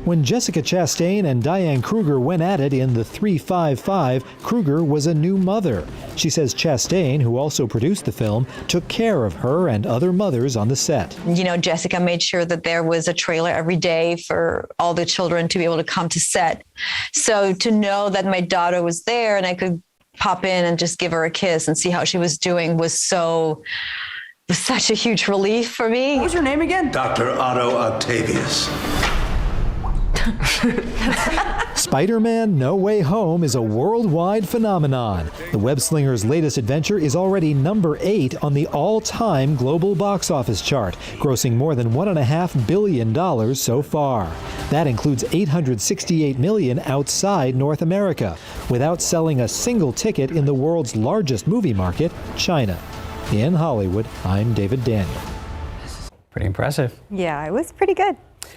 When Jessica Chastain and Diane Kruger went at it in The 355, Kruger was a new mother. She says Chastain, who also produced the film, took care of her and other mothers on the set. You know, Jessica made sure that there was a trailer every day for all the children to be able to come to set. So to know that my daughter was there and I could pop in and just give her a kiss and see how she was doing was such a huge relief for me. What was your name again? Dr. Otto Octavius. Spider-Man No Way Home is a worldwide phenomenon. The web-slinger's latest adventure is already number 8 on the all-time global box office chart, grossing more than $1.5 billion so far. That includes $868 million outside North America, without selling a single ticket in the world's largest movie market, China. In Hollywood, I'm David Daniel. Pretty impressive. Yeah, it was pretty good.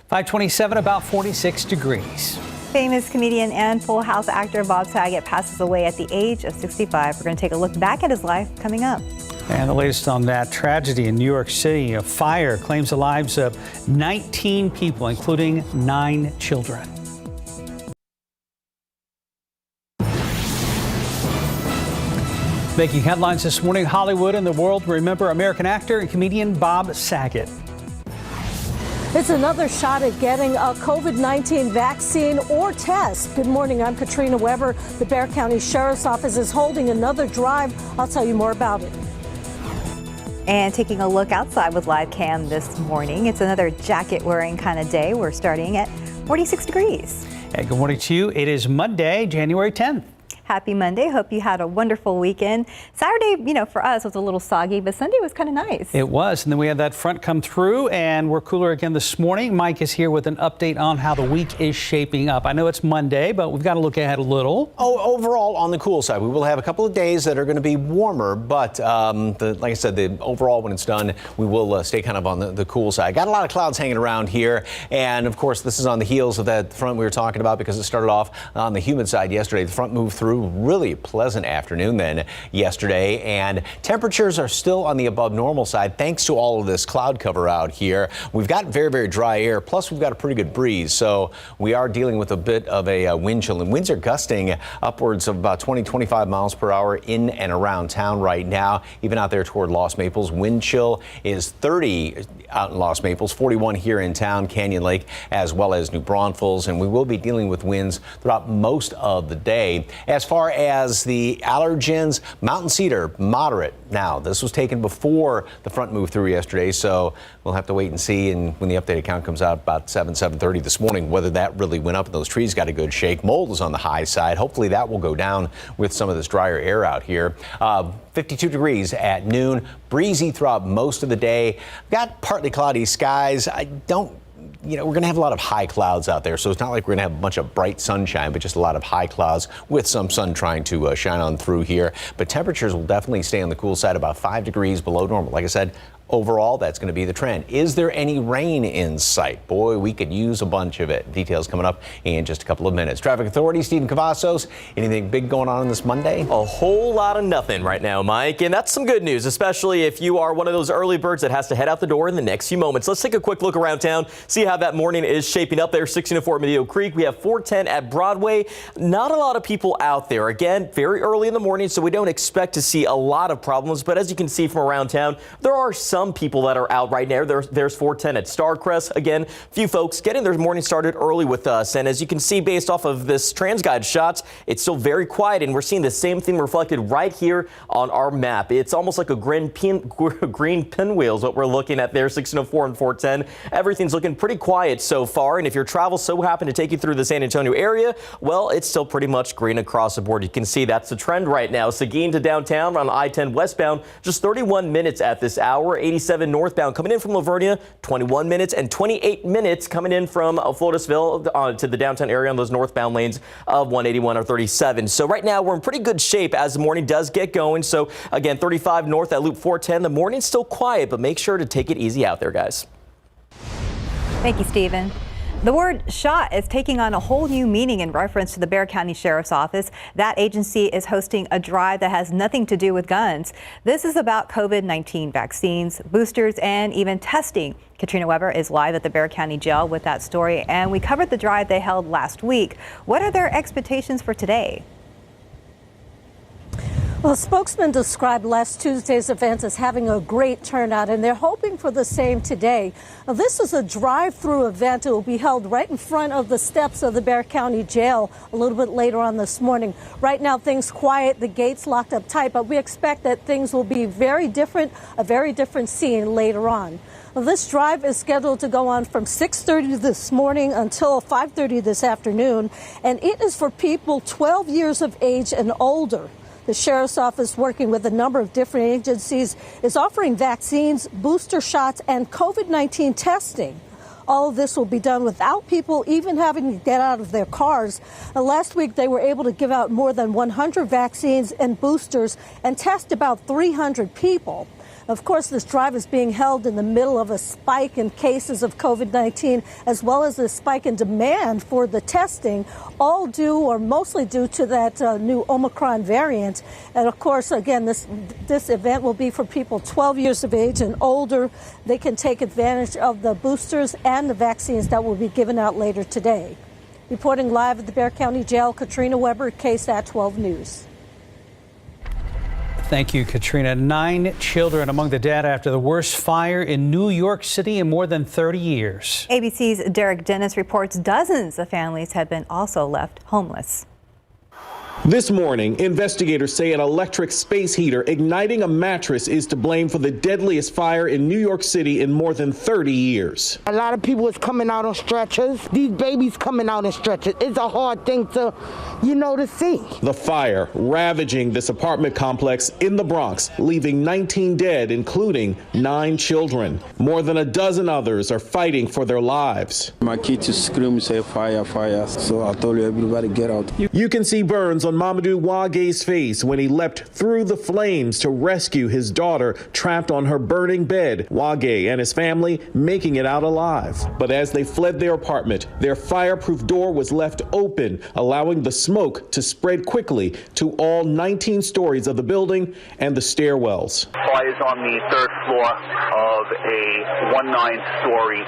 527, about 46 degrees. Famous comedian and Full House actor Bob Saget passes away at the age of 65. We're going to take a look back at his life coming up. And the latest on that tragedy in New York City, a fire claims the lives of 19 people, including 9 children. Making headlines this morning, Hollywood and the world remember American actor and comedian Bob Saget. It's another shot at getting a COVID-19 vaccine or test. Good morning, I'm Katrina Weber. The Bexar County Sheriff's Office is holding another drive. I'll tell you more about it. And taking a look outside with live cam this morning, it's another jacket wearing kind of day. We're starting at 46 degrees. Hey, good morning to you. It is Monday, January 10th. Happy Monday. Hope you had a wonderful weekend. Saturday, for us was a little soggy, but Sunday was kind of nice. It was. And then we had that front come through and we're cooler again this morning. Mike is here with an update on how the week is shaping up. I know it's Monday, but we've got to look ahead a little. Overall, on the cool side, we will have a couple of days that are going to be warmer, but like I said, the overall, when it's done, we will stay kind of on the cool side. Got a lot of clouds hanging around here. And of course, this is on the heels of that front we were talking about because it started off on the humid side yesterday. The front moved through. Really pleasant afternoon then yesterday, and temperatures are still on the above normal side thanks to all of this cloud cover out here. We've got very, very dry air, plus we've got a pretty good breeze, so we are dealing with a bit of a wind chill, and winds are gusting upwards of about 20-25 miles per hour in and around town right now. Even out there toward Lost Maples, wind chill is 30 out in Lost Maples, 41 here in town, Canyon Lake, as well as New Braunfels, and we will be dealing with winds throughout most of the day. As far as the allergens, mountain cedar, moderate. Now, this was taken before the front moved through yesterday, so we'll have to wait and see. And when the updated count comes out about 7:30 this morning, whether that really went up and those trees got a good shake. Mold is on the high side. Hopefully that will go down with some of this drier air out here. 52 degrees at noon, breezy throughout most of the day. Got partly cloudy skies. We're going to have a lot of high clouds out there, so it's not like we're going to have a bunch of bright sunshine, but just a lot of high clouds with some sun trying to shine on through here. But temperatures will definitely stay on the cool side, about 5 degrees below normal. Like I said, overall, that's going to be the trend. Is there any rain in sight? Boy, we could use a bunch of it. Details coming up in just a couple of minutes. Traffic Authority, Stephen Cavazos. Anything big going on this Monday? A whole lot of nothing right now, Mike. And that's some good news, especially if you are one of those early birds that has to head out the door in the next few moments. Let's take a quick look around town, see how that morning is shaping up there. 1604 Medeo Creek. We have 410 at Broadway. Not a lot of people out there. Again, very early in the morning, so we don't expect to see a lot of problems. But as you can see from around town, there are some people that are out right now. There's 410 at Starcrest. Again, few folks getting their morning started early with us. And as you can see, based off of this TransGuide shots, it's still very quiet. And we're seeing the same thing reflected right here on our map. It's almost like a green pinwheel is what we're looking at there, 1604 and 410. Everything's looking pretty quiet so far. And if your travel so happened to take you through the San Antonio area, well, it's still pretty much green across the board. You can see that's the trend right now. Seguin to downtown on I-10 westbound, just 31 minutes at this hour. 87 northbound coming in from Lavernia, 21 minutes, and 28 minutes coming in from Floresville to the downtown area on those northbound lanes of 181 or 37. So right now we're in pretty good shape as the morning does get going. So again, 35 north at Loop 410. The morning's still quiet, but make sure to take it easy out there, guys. Thank you, Stephen. The word shot is taking on a whole new meaning in reference to the Bexar County Sheriff's Office. That agency is hosting a drive that has nothing to do with guns. This is about COVID-19 vaccines, boosters, and even testing. Katrina Weber is live at the Bexar County Jail with that story, and we covered the drive they held last week. What are their expectations for today? Well, spokesman described last Tuesday's event as having a great turnout, and they're hoping for the same today. Now, this is a drive-through event. It will be held right in front of the steps of the Bexar County Jail a little bit later on this morning. Right now, things quiet, the gates locked up tight, but we expect that things will be very different, a very different scene later on. Well, this drive is scheduled to go on from 6:30 this morning until 5:30 this afternoon, and it is for people 12 years of age and older. The Sheriff's Office, working with a number of different agencies, is offering vaccines, booster shots, and COVID-19 testing. All of this will be done without people even having to get out of their cars. Last week, they were able to give out more than 100 vaccines and boosters and test about 300 people. Of course, this drive is being held in the middle of a spike in cases of COVID-19, as well as a spike in demand for the testing, all due or mostly due to that new Omicron variant. And of course, again, this event will be for people 12 years of age and older. They can take advantage of the boosters and the vaccines that will be given out later today. Reporting live at the Bexar County Jail, Katrina Weber, KSAT 12 News. Thank you, Katrina. 9 children among the dead after the worst fire in New York City in more than 30 years. ABC's Derek Dennis reports dozens of families have been also left homeless. This morning, investigators say an electric space heater igniting a mattress is to blame for the deadliest fire in New York City in more than 30 years. A lot of people is coming out on stretchers. These babies coming out on stretchers. It's a hard thing to, to see. The fire ravaging this apartment complex in the Bronx, leaving 19 dead, including 9 children. More than a dozen others are fighting for their lives. My kids scream, say fire, fire. So I told everybody get out. You can see burns on Mamadou Wage's face when he leapt through the flames to rescue his daughter trapped on her burning bed. Wage and his family making it out alive. But as they fled their apartment, their fireproof door was left open, allowing the smoke to spread quickly to all 19 stories of the building and the stairwells. Fire is on the 3rd floor of a 19-story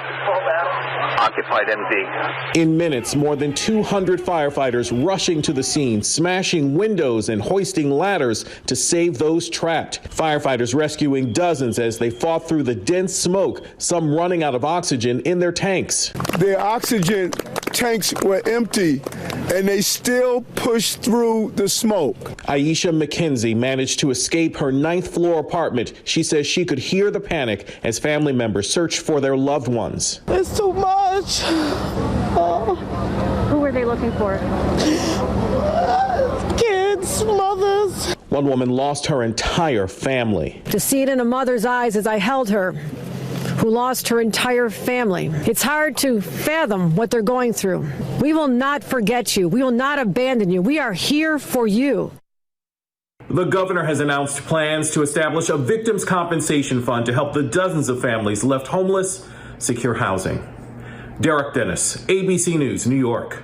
occupied MD. In minutes, more than 200 firefighters rushing to the scene, smashing windows and hoisting ladders to save those trapped. Firefighters rescuing dozens as they fought through the dense smoke, some running out of oxygen in their tanks. Their oxygen tanks were empty, and they still pushed through the smoke. Aisha McKenzie managed to escape her 9th floor apartment. She says she could hear the panic as family members searched for their loved ones. It's too much. Who were they looking for? Kids, mothers. One woman lost her entire family. To see it in a mother's eyes as I held her, who lost her entire family. It's hard to fathom what they're going through. We will not forget you. We will not abandon you. We are here for you. The governor has announced plans to establish a victims' compensation fund to help the dozens of families left homeless secure housing. Derek Dennis, ABC News, New York.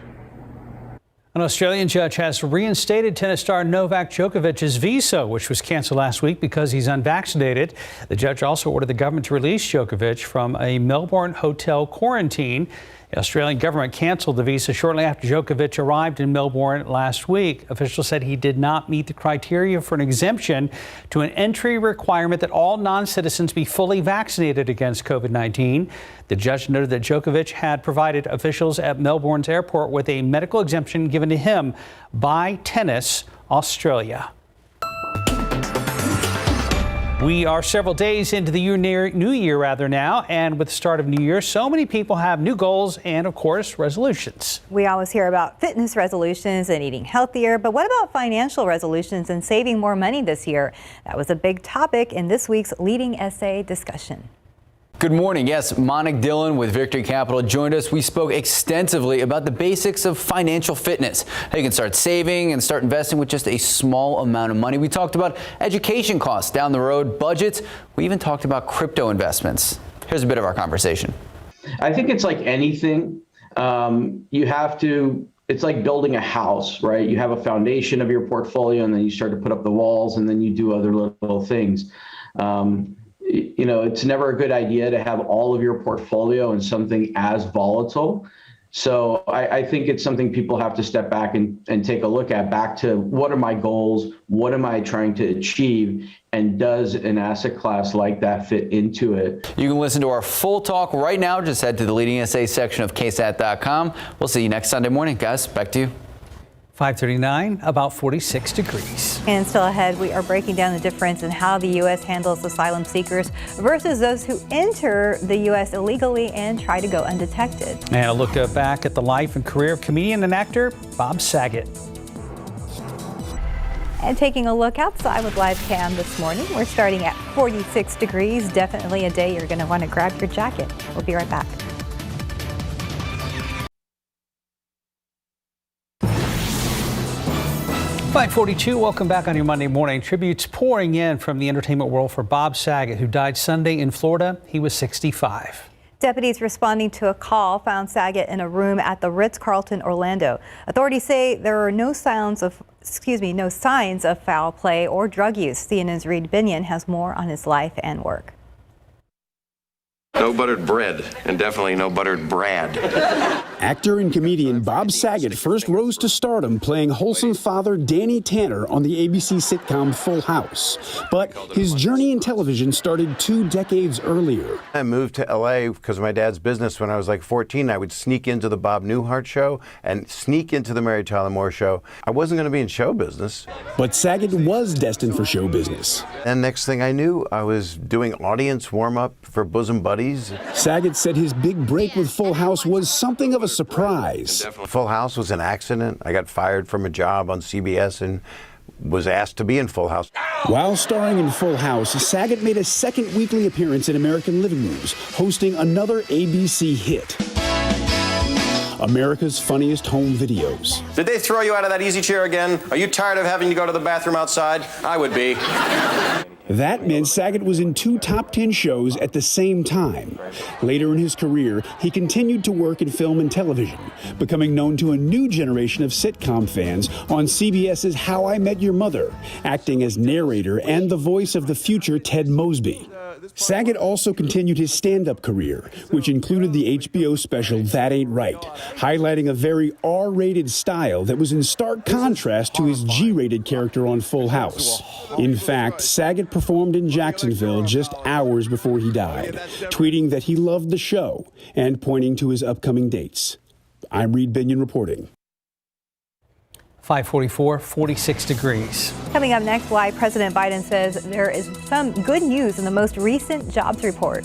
An Australian judge has reinstated tennis star Novak Djokovic's visa, which was canceled last week because he's unvaccinated. The judge also ordered the government to release Djokovic from a Melbourne hotel quarantine. The Australian government canceled the visa shortly after Djokovic arrived in Melbourne last week. Officials said he did not meet the criteria for an exemption to an entry requirement that all non-citizens be fully vaccinated against COVID-19. The judge noted that Djokovic had provided officials at Melbourne's airport with a medical exemption given to him by Tennis Australia. We are several days into the new year now, and with the start of New Year, so many people have new goals and, of course, resolutions. We always hear about fitness resolutions and eating healthier, but what about financial resolutions and saving more money this year? That was a big topic in this week's Leading SA discussion. Good morning. Yes, Monica Dillon with Victory Capital joined us. We spoke extensively about the basics of financial fitness, how you can start saving and start investing with just a small amount of money. We talked about education costs down the road, budgets. We even talked about crypto investments. Here's a bit of our conversation. I think it's like anything. It's like building a house, right? You have a foundation of your portfolio, and then you start to put up the walls, and then you do other little things. It's never a good idea to have all of your portfolio in something as volatile. So I think it's something people have to step back and take a look at, back to what are my goals? What am I trying to achieve? And does an asset class like that fit into it? You can listen to our full talk right now. Just head to the Leading SA section of KSAT.com. We'll see you next Sunday morning, guys. Back to you. 5:39, about 46 degrees. And still ahead, we are breaking down the difference in how the U.S. handles asylum seekers versus those who enter the U.S. illegally and try to go undetected. And a look back at the life and career of comedian and actor Bob Saget. And taking a look outside with live cam this morning, we're starting at 46 degrees. Definitely a day you're going to want to grab your jacket. We'll be right back. .42, welcome back on your Monday morning. Tributes pouring in from the entertainment world for Bob Saget, who died Sunday in Florida. He was 65. Deputies responding to a call found Saget in a room at the Ritz-Carlton Orlando. Authorities say there are no signs of foul play or drug use. CNN's Reed Binion has more on his life and work. No buttered bread, and definitely no buttered Brad. Actor and comedian Bob Saget first rose to stardom playing wholesome father Danny Tanner on the ABC sitcom Full House. But his journey in television started 2 decades earlier. I moved to L.A. because of my dad's business when I was like 14. I would sneak into the Bob Newhart show and sneak into the Mary Tyler Moore show. I wasn't going to be in show business. But Saget was destined for show business. And next thing I knew, I was doing audience warm-up for Bosom Buddies. Saget said his big break with Full House was something of a surprise. Full House was an accident. I got fired from a job on CBS and was asked to be in Full House. While starring in Full House, Saget made a second weekly appearance in American Living Rooms, hosting another ABC hit, America's Funniest Home Videos. Did they throw you out of that easy chair again? Are you tired of having to go to the bathroom outside? I would be. That meant Saget was in 2 top 10 shows at the same time. Later in his career, he continued to work in film and television, becoming known to a new generation of sitcom fans on CBS's How I Met Your Mother, acting as narrator and the voice of the future Ted Mosby. Saget also continued his stand-up career, which included the HBO special That Ain't Right, highlighting a very R-rated style that was in stark contrast to his G-rated character on Full House. In fact, Saget performed in Jacksonville just hours before he died, tweeting that he loved the show and pointing to his upcoming dates. I'm Reed Binion reporting. 5:44, 46 degrees. Coming up next, why President Biden says there is some good news in the most recent jobs report.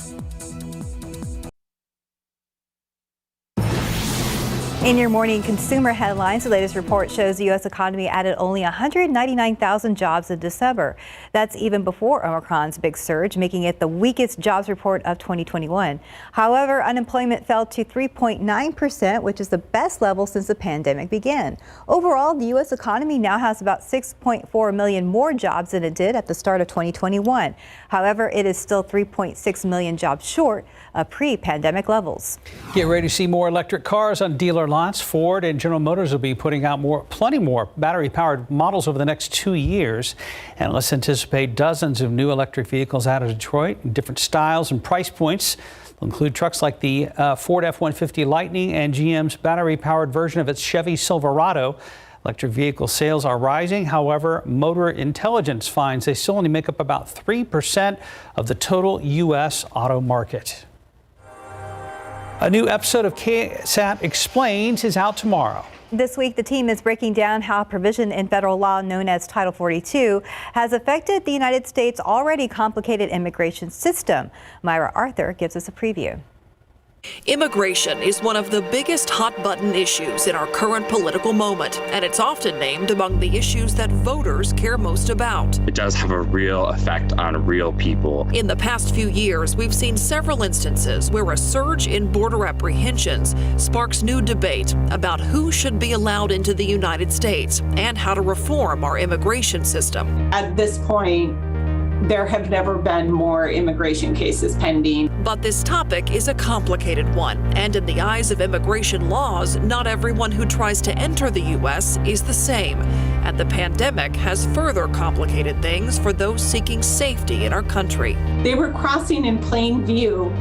In your morning consumer headlines, the latest report shows the U.S. economy added only 199,000 jobs in December. That's even before Omicron's big surge, making it the weakest jobs report of 2021. However, unemployment fell to 3.9%, which is the best level since the pandemic began. Overall, the U.S. economy now has about 6.4 million more jobs than it did at the start of 2021. However, it is still 3.6 million jobs short of pre-pandemic levels. Get ready to see more electric cars on dealer lots. Ford and General Motors will be putting out plenty more battery-powered models over the next 2 years. And let's anticipate dozens of new electric vehicles out of Detroit in different styles and price points. They'll include trucks like the Ford F-150 Lightning and GM's battery-powered version of its Chevy Silverado. Electric vehicle sales are rising. However, Motor Intelligence finds they still only make up about 3% of the total U.S. auto market. A new episode of KSAT Explains is out tomorrow. This week, the team is breaking down how a provision in federal law known as Title 42 has affected the United States' already complicated immigration system. Myra Arthur gives us a preview. Immigration is one of the biggest hot-button issues in our current political moment, and it's often named among the issues that voters care most about. It does have a real effect on real people. In the past few years, we've seen several instances where a surge in border apprehensions sparks new debate about who should be allowed into the United States and how to reform our immigration system. At this point, there have never been more immigration cases pending. But this topic is a complicated one, and in the eyes of immigration laws, not everyone who tries to enter the U.S. is the same. And the pandemic has further complicated things for those seeking safety in our country. They were crossing in plain view,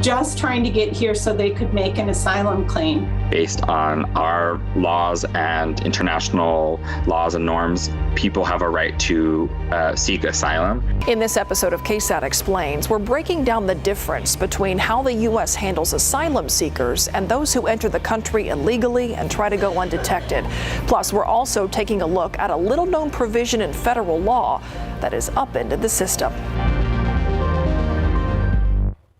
just trying to get here so they could make an asylum claim. Based on our laws and international laws and norms, people have a right to seek asylum. In this episode of KSAT Explains, we're breaking down the difference between how the U.S. handles asylum seekers and those who enter the country illegally and try to go undetected. Plus, we're also taking a look at a little-known provision in federal law that has upended the system.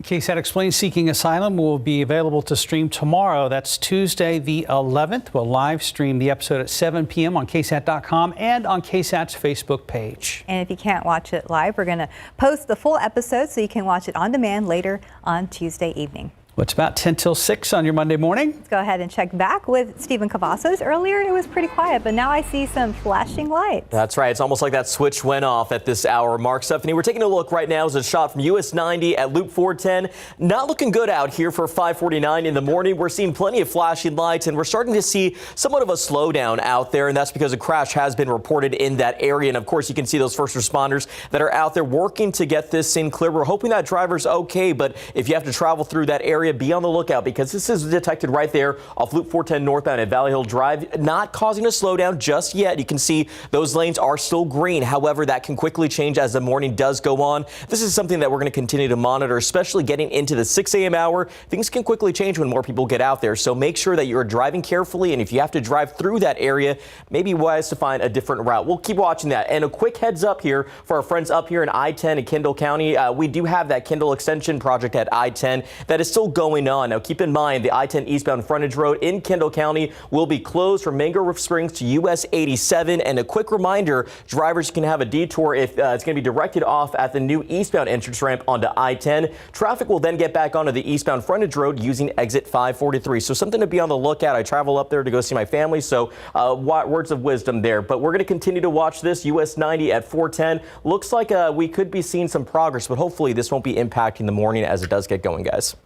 KSAT Explains Seeking Asylum will be available to stream tomorrow. That's Tuesday the 11th. We'll live stream the episode at 7 p.m. on KSAT.com and on KSAT's Facebook page. And if you can't watch it live, we're going to post the full episode so you can watch it on demand later on Tuesday evening. Well, it's about 10 till 6 on your Monday morning. Let's go ahead and check back with Stephen Cavazos. Earlier, it was pretty quiet, but now I see some flashing lights. That's right. It's almost like that switch went off at this hour. Mark, Stephanie, we're taking a look right now as a shot from US 90 at Loop 410. Not looking good out here for 5:49 in the morning. We're seeing plenty of flashing lights, and we're starting to see somewhat of a slowdown out there, and that's because a crash has been reported in that area. And, of course, you can see those first responders that are out there working to get this scene clear. We're hoping that driver's okay, but if you have to travel through that area, be on the lookout, because this is detected right there off Loop 410 northbound at Valley Hill Drive, not causing a slowdown just yet. You can see those lanes are still green. However, that can quickly change as the morning does go on. This is something that we're going to continue to monitor, especially getting into the 6 a.m. hour. Things can quickly change when more people get out there. So make sure that you're driving carefully. And if you have to drive through that area, maybe wise to find a different route. We'll keep watching that. And a quick heads up here for our friends up here in I-10 in Kendall County. We do have that Kendall extension project at I-10 that is still going on. Now, keep in mind, the I-10 eastbound frontage road in Kendall County will be closed from Mango Springs to US 87. And a quick reminder, drivers can have a detour if it's going to be directed off at the new eastbound entrance ramp onto I-10. Traffic will then get back onto the eastbound frontage road using exit 543. So something to be on the lookout. I travel up there to go see my family, so words of wisdom there. But we're going to continue to watch this. US 90 at 410. Looks like we could be seeing some progress, but hopefully this won't be impacting the morning as it does get going, guys.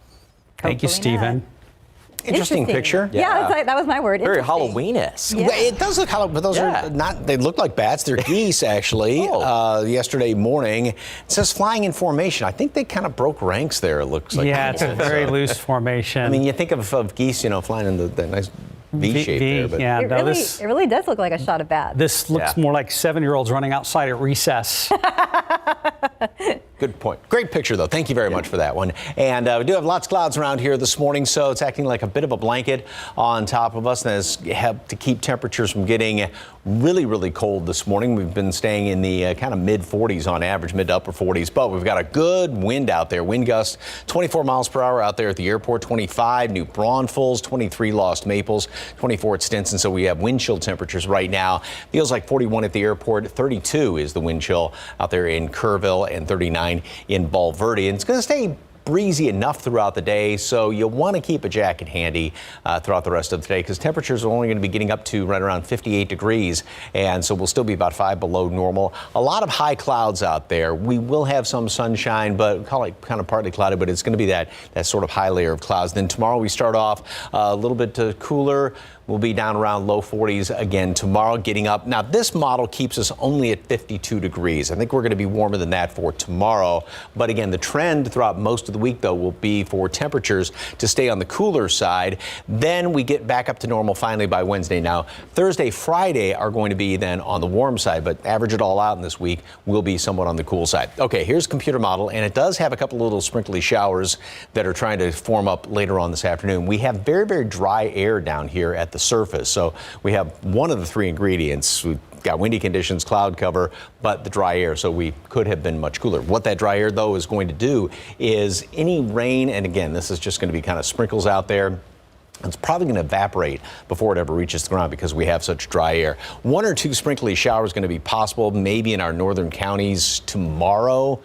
Thank you, Stephen. Interesting picture. Yeah, that was my word. Very Halloween-esque. Yeah. It does look Halloween, but those are not, they look like bats. They're geese, actually. Yesterday morning. It says flying in formation. I think they kind of broke ranks there, it looks like. Yeah, it's a very loose formation. I mean, you think of geese, flying in the nice V shape there. But yeah, it really does look like a shot of bats. This looks more like 7-year-olds running outside at recess. Good point. Great picture, though. Thank you very much for that one. And we do have lots of clouds around here this morning, so it's acting like a bit of a blanket on top of us, and has helped to keep temperatures from getting really, really cold this morning. We've been staying in the kind of mid-40s on average, mid to upper 40s, but we've got a good wind out there. Wind gust 24 miles per hour out there at the airport, 25 New Braunfels, 23 Lost Maples, 24 at Stinson. So we have wind chill temperatures right now. Feels like 41 at the airport, 32 is the wind chill out there in Kerrville, and 39 in Bulverde. And it's going to stay breezy enough throughout the day, so you'll want to keep a jacket handy throughout the rest of the day, because temperatures are only going to be getting up to right around 58 degrees, and so we'll still be about 5 below normal. A lot of high clouds out there. We will have some sunshine, but call it kind of partly cloudy, but it's going to be that sort of high layer of clouds. Then tomorrow we start off a little bit cooler. We'll be down around low 40s again tomorrow, getting up. Now, this model keeps us only at 52 degrees. I think we're going to be warmer than that for tomorrow. But again, the trend throughout most of the week, though, will be for temperatures to stay on the cooler side. Then we get back up to normal finally by Wednesday. Now, Thursday, Friday are going to be then on the warm side, but average it all out in this week will be somewhat on the cool side. Okay, here's a computer model, and it does have a couple of little sprinkly showers that are trying to form up later on this afternoon. We have very, very dry air down here at the surface. So we have one of the three ingredients. We've got windy conditions, cloud cover, but the dry air, so we could have been much cooler. What that dry air, though, is going to do is any rain, and again, this is just going to be kind of sprinkles out there, it's probably going to evaporate before it ever reaches the ground because we have such dry air. 1 or 2 sprinkly showers going to be possible, maybe in our northern counties tomorrow.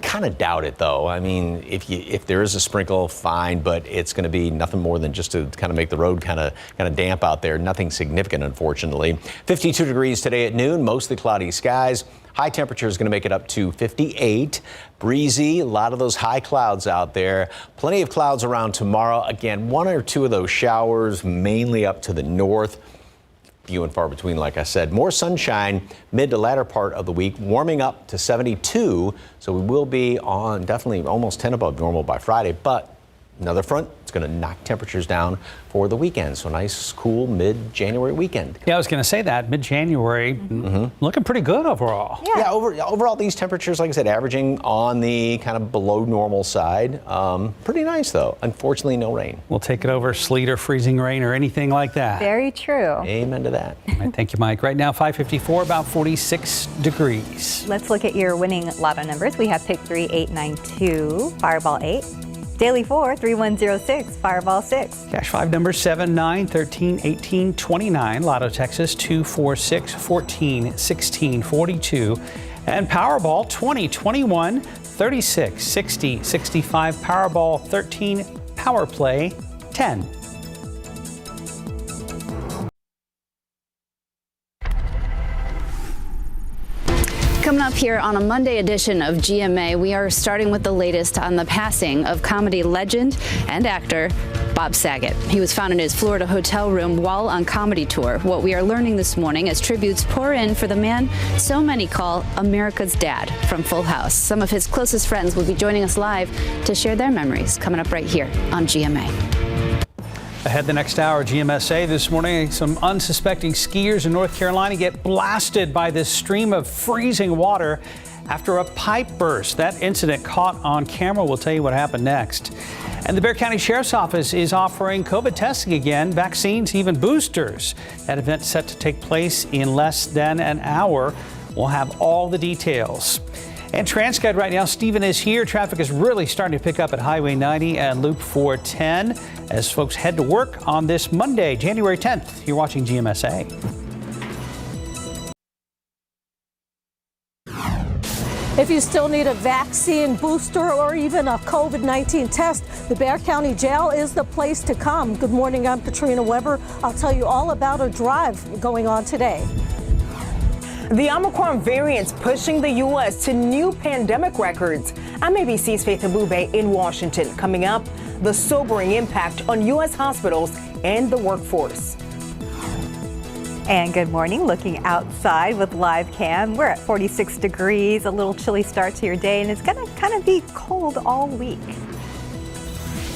Kind of doubt it, though. I mean, if there is a sprinkle, fine, but it's going to be nothing more than just to kind of make the road kind of damp out there. Nothing significant, unfortunately. 52 degrees today at noon, mostly cloudy skies. High temperature is going to make it up to 58. Breezy, a lot of those high clouds out there. Plenty of clouds around tomorrow. Again, 1 or 2 of those showers, mainly up to the north. Few and far between, like I said. More sunshine mid to latter part of the week, warming up to 72. So we will be on definitely almost 10 above normal by Friday, but another front, it's going to knock temperatures down for the weekend. So nice, cool mid-January weekend. Yeah, I was going to say that. Mid-January, looking pretty good overall. Yeah, overall, these temperatures, like I said, averaging on the kind of below normal side. Pretty nice, though. Unfortunately, no rain. We'll take it over sleet or freezing rain or anything like that. Very true. Amen to that. All right, thank you, Mike. Right now, 5:54, about 46 degrees. Let's look at your winning lotto numbers. We have pick 3, 8, 9, 2, Fireball 8. Daily 4, 3106, Fireball 6. Cash 5 numbers 7, 9, 13, 18, 29. Lotto Texas 2, 4, 6, 14, 16, 42. And Powerball 20, 21, 36, 60, 65. Powerball 13, Power Play 10. Coming up here on a Monday edition of GMA, we are starting with the latest on the passing of comedy legend and actor Bob Saget. He was found in his Florida hotel room while on comedy tour. What we are learning this morning as tributes pour in for the man so many call America's dad from Full House. Some of his closest friends will be joining us live to share their memories coming up right here on GMA. Ahead the next hour, GMSA this morning, some unsuspecting skiers in North Carolina get blasted by this stream of freezing water after a pipe burst. That incident caught on camera. We'll tell you what happened next. And the Bexar County Sheriff's Office is offering COVID testing again, vaccines, even boosters. That event set to take place in less than an hour. We'll have all the details. And Transguide right now, Stephen is here. Traffic is really starting to pick up at Highway 90 and Loop 410 as folks head to work on this Monday, January 10th. You're watching GMSA. If you still need a vaccine, booster, or even a COVID-19 test, the Bexar County Jail is the place to come. Good morning, I'm Katrina Weber. I'll tell you all about a drive going on today. The Omicron variant's pushing the U.S. to new pandemic records. I'm ABC's Faith Abube in Washington. Coming up, the sobering impact on U.S. hospitals and the workforce. And good morning. Looking outside with live cam. We're at 46 degrees, a little chilly start to your day, and it's going to kind of be cold all week.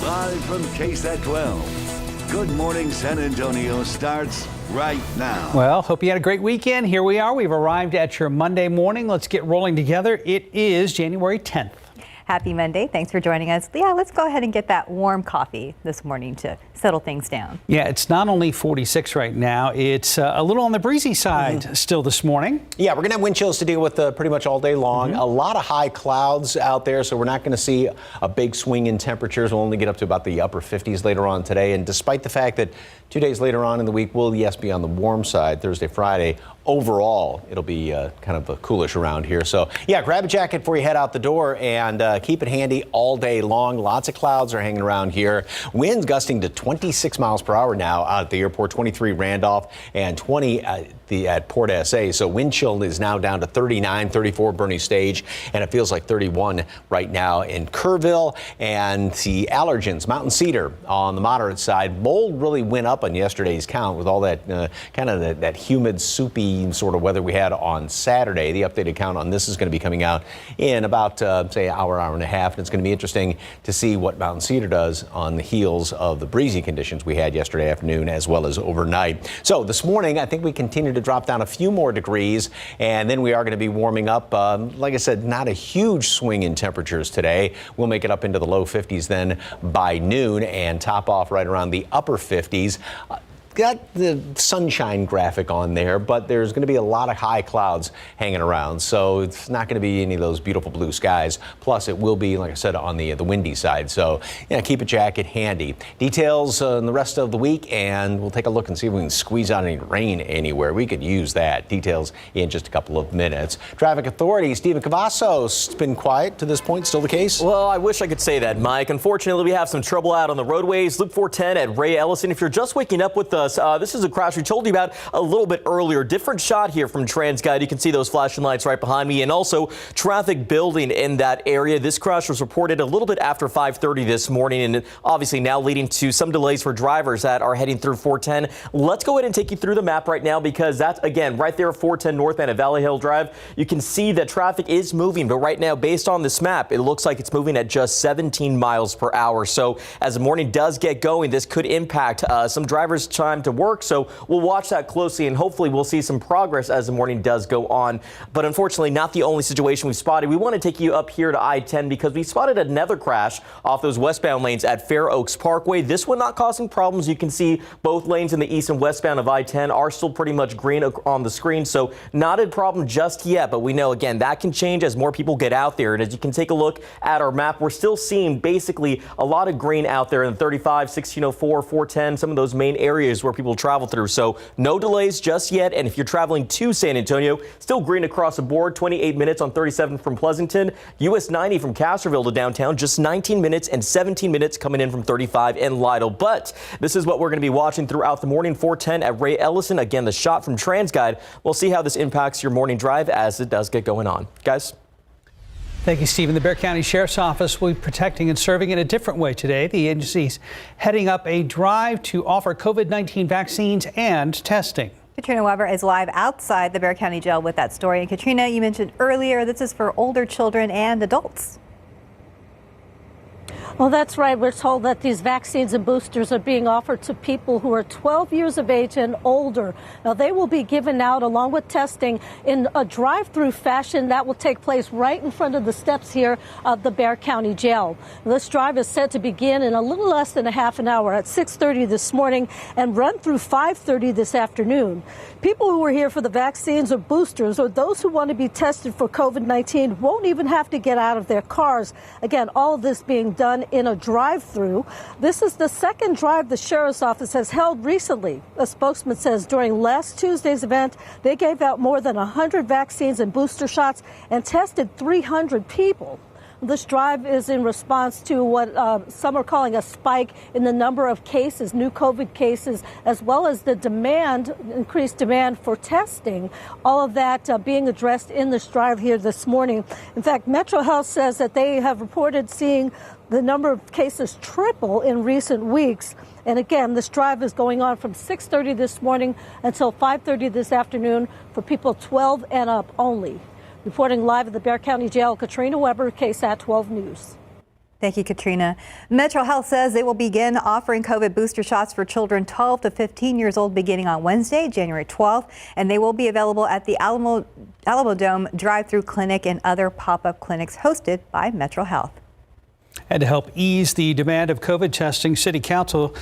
Live from KSAT 12. Good Morning San Antonio starts right now. Well, hope you had a great weekend. Here we are. We've arrived at your Monday morning. Let's get rolling together. It is January 10th. Happy Monday. Thanks for joining us. Yeah, let's go ahead and get that warm coffee this morning to settle things down. Yeah, it's not only 46 right now. It's a little on the breezy side still this morning. Yeah, we're going to have wind chills to deal with pretty much all day long. A lot of high clouds out there, so we're not going to see a big swing in temperatures. We'll only get up to about the upper 50s later on today. And despite the fact that 2 days later on in the week will, yes, be on the warm side, Thursday, Friday, overall, it'll be kind of coolish around here. So, yeah, grab a jacket before you head out the door and keep it handy all day long. Lots of clouds are hanging around here. Winds gusting to 26 miles per hour now out at the airport, 23 Randolph and 20 at Port SA. So wind chill is now down to 39, 34 Bernie Stage, and it feels like 31 right now in Kerrville. And the allergens, Mountain Cedar on the moderate side. Mold really went up on yesterday's count with all that kind of that humid, soupy sort of weather we had on Saturday. The updated count on this is going to be coming out in about, say, an hour and a half. And it's going to be interesting to see what Mountain Cedar does on the heels of the breezy conditions we had yesterday afternoon as well as overnight. So this morning, I think we continue to drop down a few more degrees, and then we are going to be warming up. Like I said, not a huge swing in temperatures today. We'll make it up into the low 50s then by noon and top off right around the upper 50s. got the sunshine graphic on there, but there's going to be a lot of high clouds hanging around. So it's not going to be any of those beautiful blue skies. Plus, it will be, like I said, on the windy side. So, yeah, keep a jacket handy. Details in the rest of the week, and we'll take a look and see if we can squeeze out any rain anywhere. We could use that. Details in just a couple of minutes. Traffic Authority, Stephen Cavazos, it's been quiet to this point. Still the case? Well, I wish I could say that, Mike. Unfortunately, we have some trouble out on the roadways. Loop 410 at Ray Ellison. If you're just waking up with us, this is a crash we told you about a little bit earlier. Different shot here from TransGuide. You can see those flashing lights right behind me, and also traffic building in that area. This crash was reported a little bit after 5:30 this morning, and obviously now leading to some delays for drivers that are heading through 410. Let's go ahead and take you through the map right now, because that's, again, right there, 410 northbound at Valley Hill Drive. You can see that traffic is moving, but right now, based on this map, it looks like it's moving at just 17 miles per hour. So as the morning does get going, this could impact some drivers' time to work. So we'll watch that closely, and hopefully we'll see some progress as the morning does go on. But unfortunately, not the only situation we've spotted. We want to take you up here to I-10 because we spotted another crash off those westbound lanes at Fair Oaks Parkway. This one not causing problems. You can see both lanes in the east and westbound of I-10 are still pretty much green on the screen. So not a problem just yet, but we know, again, that can change as more people get out there. And as you can take a look at our map, we're still seeing basically a lot of green out there in 35, 1604, 410, some of those main areas where people travel through. So no delays just yet. And if you're traveling to San Antonio, still green across the board. 28 minutes on 37 from Pleasanton. US 90 from Castroville to downtown, just 19 minutes, and 17 minutes coming in from 35 in Lytle. But this is what we're going to be watching throughout the morning. 410 at Ray Ellison. Again, the shot from TransGuide. We'll see how this impacts your morning drive as it does get going on. Guys. Thank you, Stephen. The Bexar County Sheriff's Office will be protecting and serving in a different way today. The agency's heading up a drive to offer COVID-19 vaccines and testing. Katrina Weber is live outside the Bexar County Jail with that story. And Katrina, you mentioned earlier, this is for older children and adults. Well, that's right. We're told that these vaccines and boosters are being offered to people who are 12 years of age and older. Now, they will be given out along with testing in a drive-through fashion that will take place right in front of the steps here of the Bexar County Jail. This drive is set to begin in a little less than a half an hour at 6:30 this morning and run through 5:30 this afternoon. People who are here for the vaccines or boosters or those who want to be tested for COVID-19 won't even have to get out of their cars. Again, all of this being done in a drive-through. This is the second drive the Sheriff's Office has held recently. A spokesman says during last Tuesday's event, they gave out more than 100 vaccines and booster shots and tested 300 people. This drive is in response to what some are calling a spike in the number of cases, new COVID cases, as well as the increased demand for testing. All of that being addressed in this drive here this morning. In fact, Metro Health says that they have reported seeing the number of cases triple in recent weeks. And again, this drive is going on from 6:30 this morning until 5:30 this afternoon for people 12 and up only. Reporting live at the Bexar County Jail, Katrina Weber, KSAT 12 News. Thank you, Katrina. Metro Health says they will begin offering COVID booster shots for children 12 to 15 years old beginning on Wednesday, January 12th, and they will be available at the Alamo Dome drive-through clinic and other pop-up clinics hosted by Metro Health. And to help ease the demand of COVID testing, City Council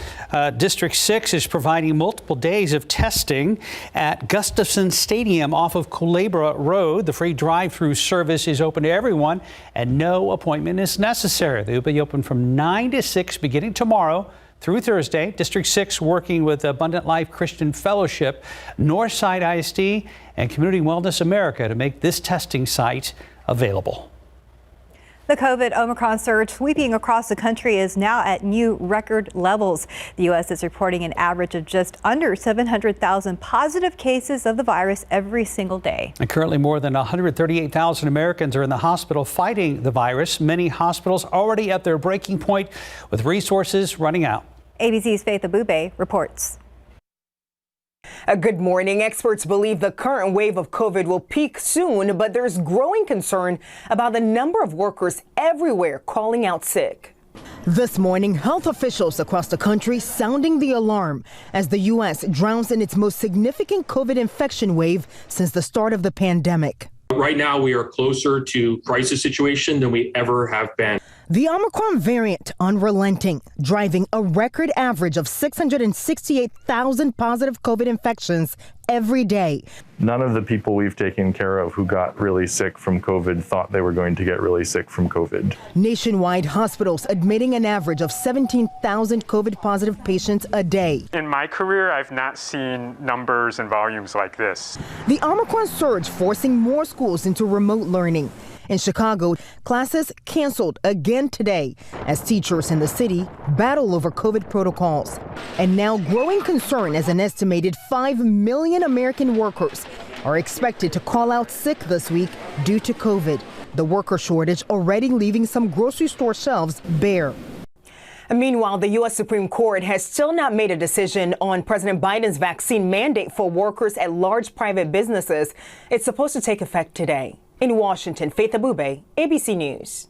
District 6 is providing multiple days of testing at Gustafson Stadium off of Culebra Road. The free drive-through service is open to everyone and no appointment is necessary. They will be open from 9 to 6 beginning tomorrow through Thursday. District 6 working with Abundant Life Christian Fellowship, Northside ISD, and Community Wellness America to make this testing site available. The COVID Omicron surge sweeping across the country is now at new record levels. The U.S. is reporting an average of just under 700,000 positive cases of the virus every single day. And currently more than 138,000 Americans are in the hospital fighting the virus. Many hospitals already at their breaking point with resources running out. ABC's Faith Abube reports. Good morning. Experts believe the current wave of COVID will peak soon, but there's growing concern about the number of workers everywhere calling out sick. This morning, health officials across the country sounding the alarm as the U.S. drowns in its most significant COVID infection wave since the start of the pandemic. Right now, we are closer to crisis situation than we ever have been. The Omicron variant unrelenting, driving a record average of 668,000 positive COVID infections every day. None of the people we've taken care of who got really sick from COVID thought they were going to get really sick from COVID. Nationwide, hospitals admitting an average of 17,000 COVID positive patients a day. In my career, I've not seen numbers and volumes like this. The Omicron surge forcing more schools into remote learning. In Chicago, classes canceled again today as teachers in the city battle over COVID protocols. And now growing concern as an estimated 5 million American workers are expected to call out sick this week due to COVID. The worker shortage already leaving some grocery store shelves bare. Meanwhile, the U.S. Supreme Court has still not made a decision on President Biden's vaccine mandate for workers at large private businesses. It's supposed to take effect today. In Washington, Faith Abube, ABC News.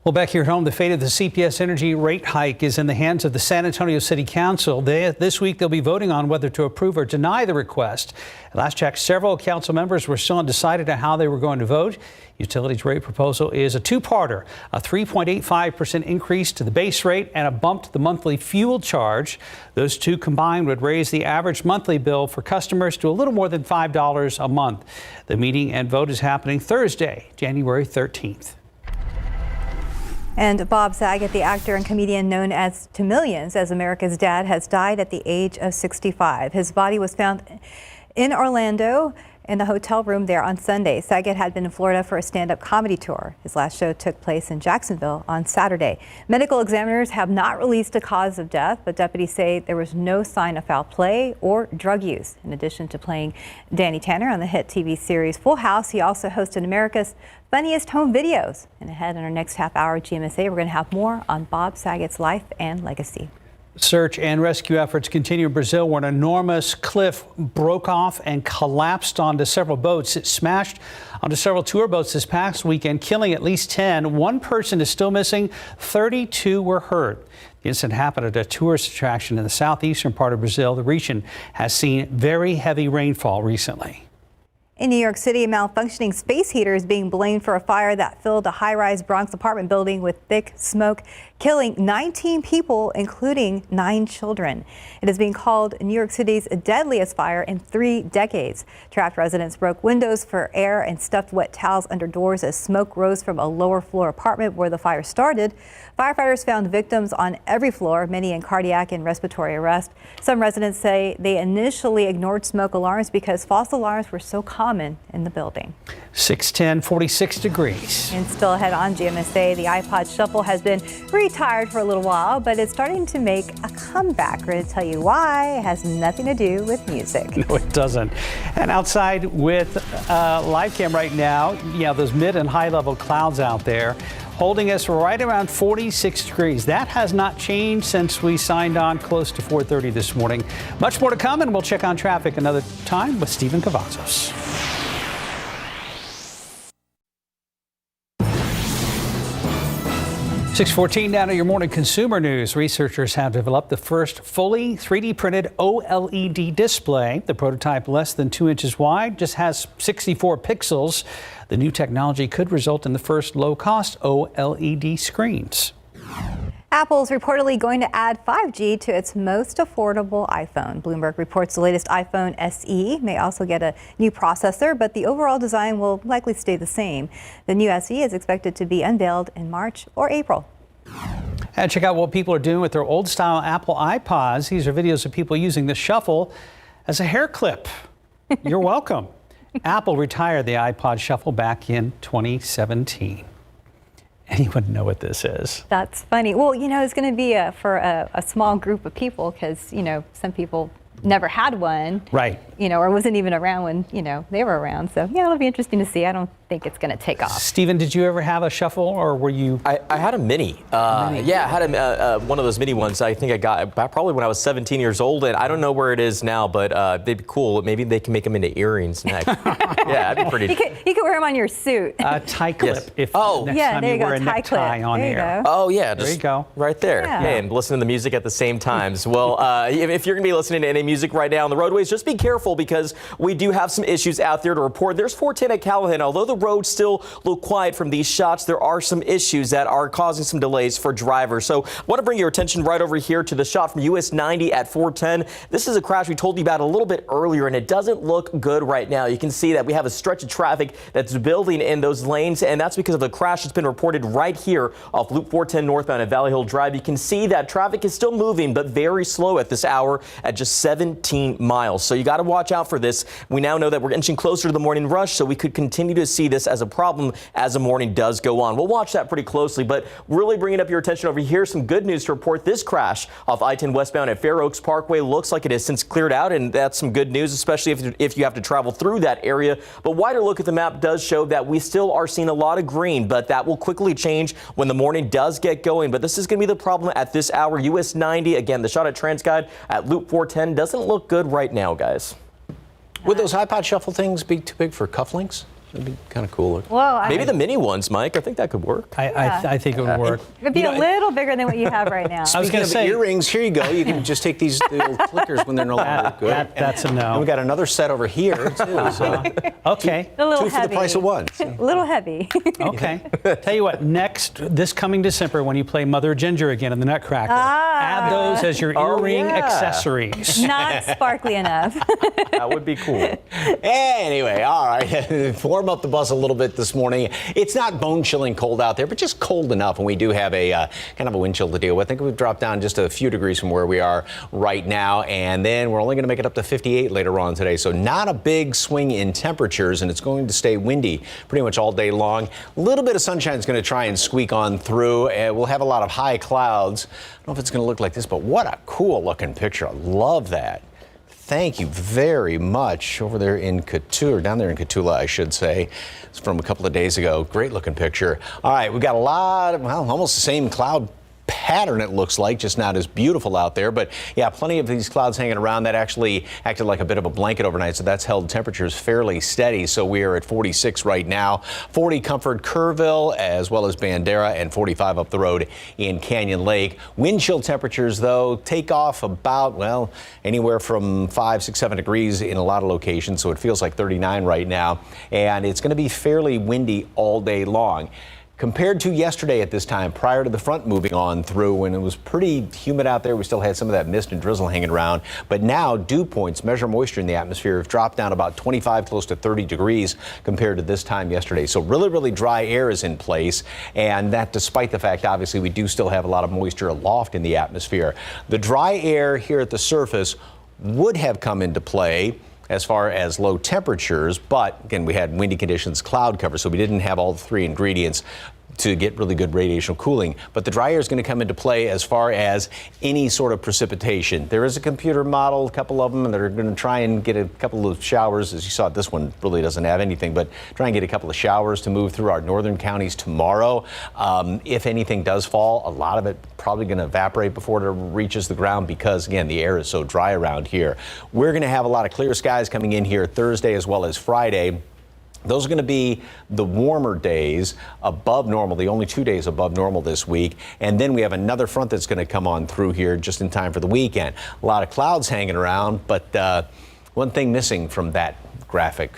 Well, back here at home, the fate of the CPS Energy rate hike is in the hands of the San Antonio City Council. This week, they'll be voting on whether to approve or deny the request. At last check, several council members were still undecided on how they were going to vote. Utilities rate proposal is a two-parter, a 3.85% increase to the base rate and a bump to the monthly fuel charge. Those two combined would raise the average monthly bill for customers to a little more than $5 a month. The meeting and vote is happening Thursday, January 13th. And Bob Saget, the actor and comedian known as to millions as America's Dad, has died at the age of 65. His body was found in Orlando in the hotel room there on Sunday. Saget had been in Florida for a stand-up comedy tour. His last show took place in Jacksonville on Saturday. Medical examiners have not released a cause of death, but deputies say there was no sign of foul play or drug use. In addition to playing Danny Tanner on the hit TV series Full House, he also hosted America's Funniest Home Videos. And ahead in our next half hour at GMSA, we're going to have more on Bob Saget's life and legacy. Search and rescue efforts continue in Brazil, where an enormous cliff broke off and collapsed onto several boats. It smashed onto several tour boats this past weekend, killing at least 10. One person is still missing. 32 were hurt. The incident happened at a tourist attraction in the southeastern part of Brazil. The region has seen very heavy rainfall recently. In New York City, a malfunctioning space heater is being blamed for a fire that filled a high-rise Bronx apartment building with thick smoke, killing 19 people, including 9 children. It is being called New York City's deadliest fire in 3 decades. Trapped residents broke windows for air and stuffed wet towels under doors as smoke rose from a lower floor apartment where the fire started. Firefighters found victims on every floor, many in cardiac and respiratory arrest. Some residents say they initially ignored smoke alarms because false alarms were so common in the building. 6:10, 46 degrees. And still ahead on GMSA, the iPod Shuffle has been retired for a little while, but it's starting to make a comeback. We're going to tell you why. It has nothing to do with music. No, it doesn't. And outside with live cam right now, those mid and high level clouds out there, holding us right around 46 degrees. That has not changed since we signed on close to 4:30 this morning. Much more to come, and we'll check on traffic another time with Stephen Cavazos. 6:14 down to your morning consumer news. Researchers have developed the first fully 3D printed OLED display. The prototype, less than 2 inches wide, just has 64 pixels. The new technology could result in the first low-cost OLED screens. Apple's reportedly going to add 5G to its most affordable iPhone. Bloomberg reports the latest iPhone SE may also get a new processor, but the overall design will likely stay the same. The new SE is expected to be unveiled in March or April. And check out what people are doing with their old-style Apple iPods. These are videos of people using the Shuffle as a hair clip. You're welcome. Apple retired the iPod Shuffle back in 2017. Anyone know what this is? That's funny. Well, it's going to be for a small group of people because, some people never had one. Right. Or wasn't even around when, they were around. So, it'll be interesting to see. I don't think it's going to take off. Stephen, did you ever have a Shuffle, or were you? I had a Mini. Yeah, I had one of those mini ones. I think I got probably when I was 17 years old, and I don't know where it is now, but they'd be cool. Maybe they can make them into earrings next. Yeah, that'd be pretty. You could wear them on your suit. Tie clip. Yes. If next time you wear a tie necktie clip. on there air. You go. Oh yeah, there you go. Right there. Yeah. And listen to the music at the same times. Well, if you're going to be listening to any music right now on the roadways, just be careful because we do have some issues out there to report. There's 410 at Callahan. Although the roads still look quiet from these shots, there are some issues that are causing some delays for drivers. So I want to bring your attention right over here to the shot from US 90 at 410. This is a crash we told you about a little bit earlier, and it doesn't look good right now. You can see that we have a stretch of traffic that's building in those lanes, and that's because of a crash that's been reported right here off Loop 410 northbound at Valley Hill Drive. You can see that traffic is still moving, but very slow at this hour at just 17 miles. So you got to watch out for this. We now know that we're inching closer to the morning rush, so we could continue to see this as a problem as the morning does go on. We'll watch that pretty closely, but really bringing up your attention over here, some good news to report. This crash off I-10 westbound at Fair Oaks Parkway looks like it has since cleared out, and that's some good news, especially if you have to travel through that area. But wider look at the map does show that we still are seeing a lot of green, but that will quickly change when the morning does get going. But this is going to be the problem at this hour. US 90, again, the shot at TransGuide at Loop 410 doesn't look good right now, guys. Would those iPod Shuffle things be too big for cufflinks? That'd be kind of cool. Well, maybe the mini ones, Mike. I think that could work. I think it would work. It would be a little bigger than what you have right now. I was going to say earrings. Here you go. You can just take these the old clickers when they're no longer good. That's a no. And we got another set over here too. So okay. A little two heavy. for the price of one. A little heavy. Okay. Tell you what, this coming December when you play Mother Ginger again in the Nutcracker, add those as your earring accessories. Not sparkly enough. That would be cool. Anyway, all right. Warm up the bus a little bit this morning. It's not bone-chilling cold out there, but just cold enough, and we do have a kind of a wind chill to deal with. I think we've dropped down just a few degrees from where we are right now, and then we're only going to make it up to 58 later on today, so not a big swing in temperatures, and it's going to stay windy pretty much all day long. A little bit of sunshine is going to try and squeak on through, and we'll have a lot of high clouds. I don't know if it's going to look like this, but what a cool-looking picture. I love that. Thank you very much over there in Cotulla, down there in Cotulla, I should say. It's from a couple of days ago. Great looking picture. All right, we've got a lot of, well, almost the same cloud pattern it looks like, just not as beautiful out there. But yeah, plenty of these clouds hanging around. That actually acted like a bit of a blanket overnight, so that's held temperatures fairly steady. So we are at 46 right now. 40 Comfort, Kerrville, as well as Bandera, and 45 up the road in Canyon Lake. Wind chill temperatures, though, take off about, well, anywhere from 5, 6, 7 degrees in a lot of locations. So it feels like 39 right now. And it's going to be fairly windy all day long. Compared to yesterday at this time, prior to the front moving on through, when it was pretty humid out there, we still had some of that mist and drizzle hanging around. But now dew points, measure moisture in the atmosphere, have dropped down about 25, close to 30 degrees compared to this time yesterday. So really, really dry air is in place. And that despite the fact, obviously, we do still have a lot of moisture aloft in the atmosphere. The dry air here at the surface would have come into play as far as low temperatures, but again, we had windy conditions, cloud cover, so we didn't have all the three ingredients to get really good radiational cooling. But the dry air is going to come into play as far as any sort of precipitation. There is a computer model, a couple of them, and they're going to try and get a couple of showers. As you saw, this one really doesn't have anything, but try and get a couple of showers to move through our northern counties tomorrow. If anything does fall, a lot of it probably going to evaporate before it reaches the ground because, again, the air is so dry around here. We're going to have a lot of clear skies coming in here Thursday as well as Friday. Those are going to be the warmer days above normal, the only 2 days above normal this week. And then we have another front that's going to come on through here just in time for the weekend. A lot of clouds hanging around, but one thing missing from that graphic,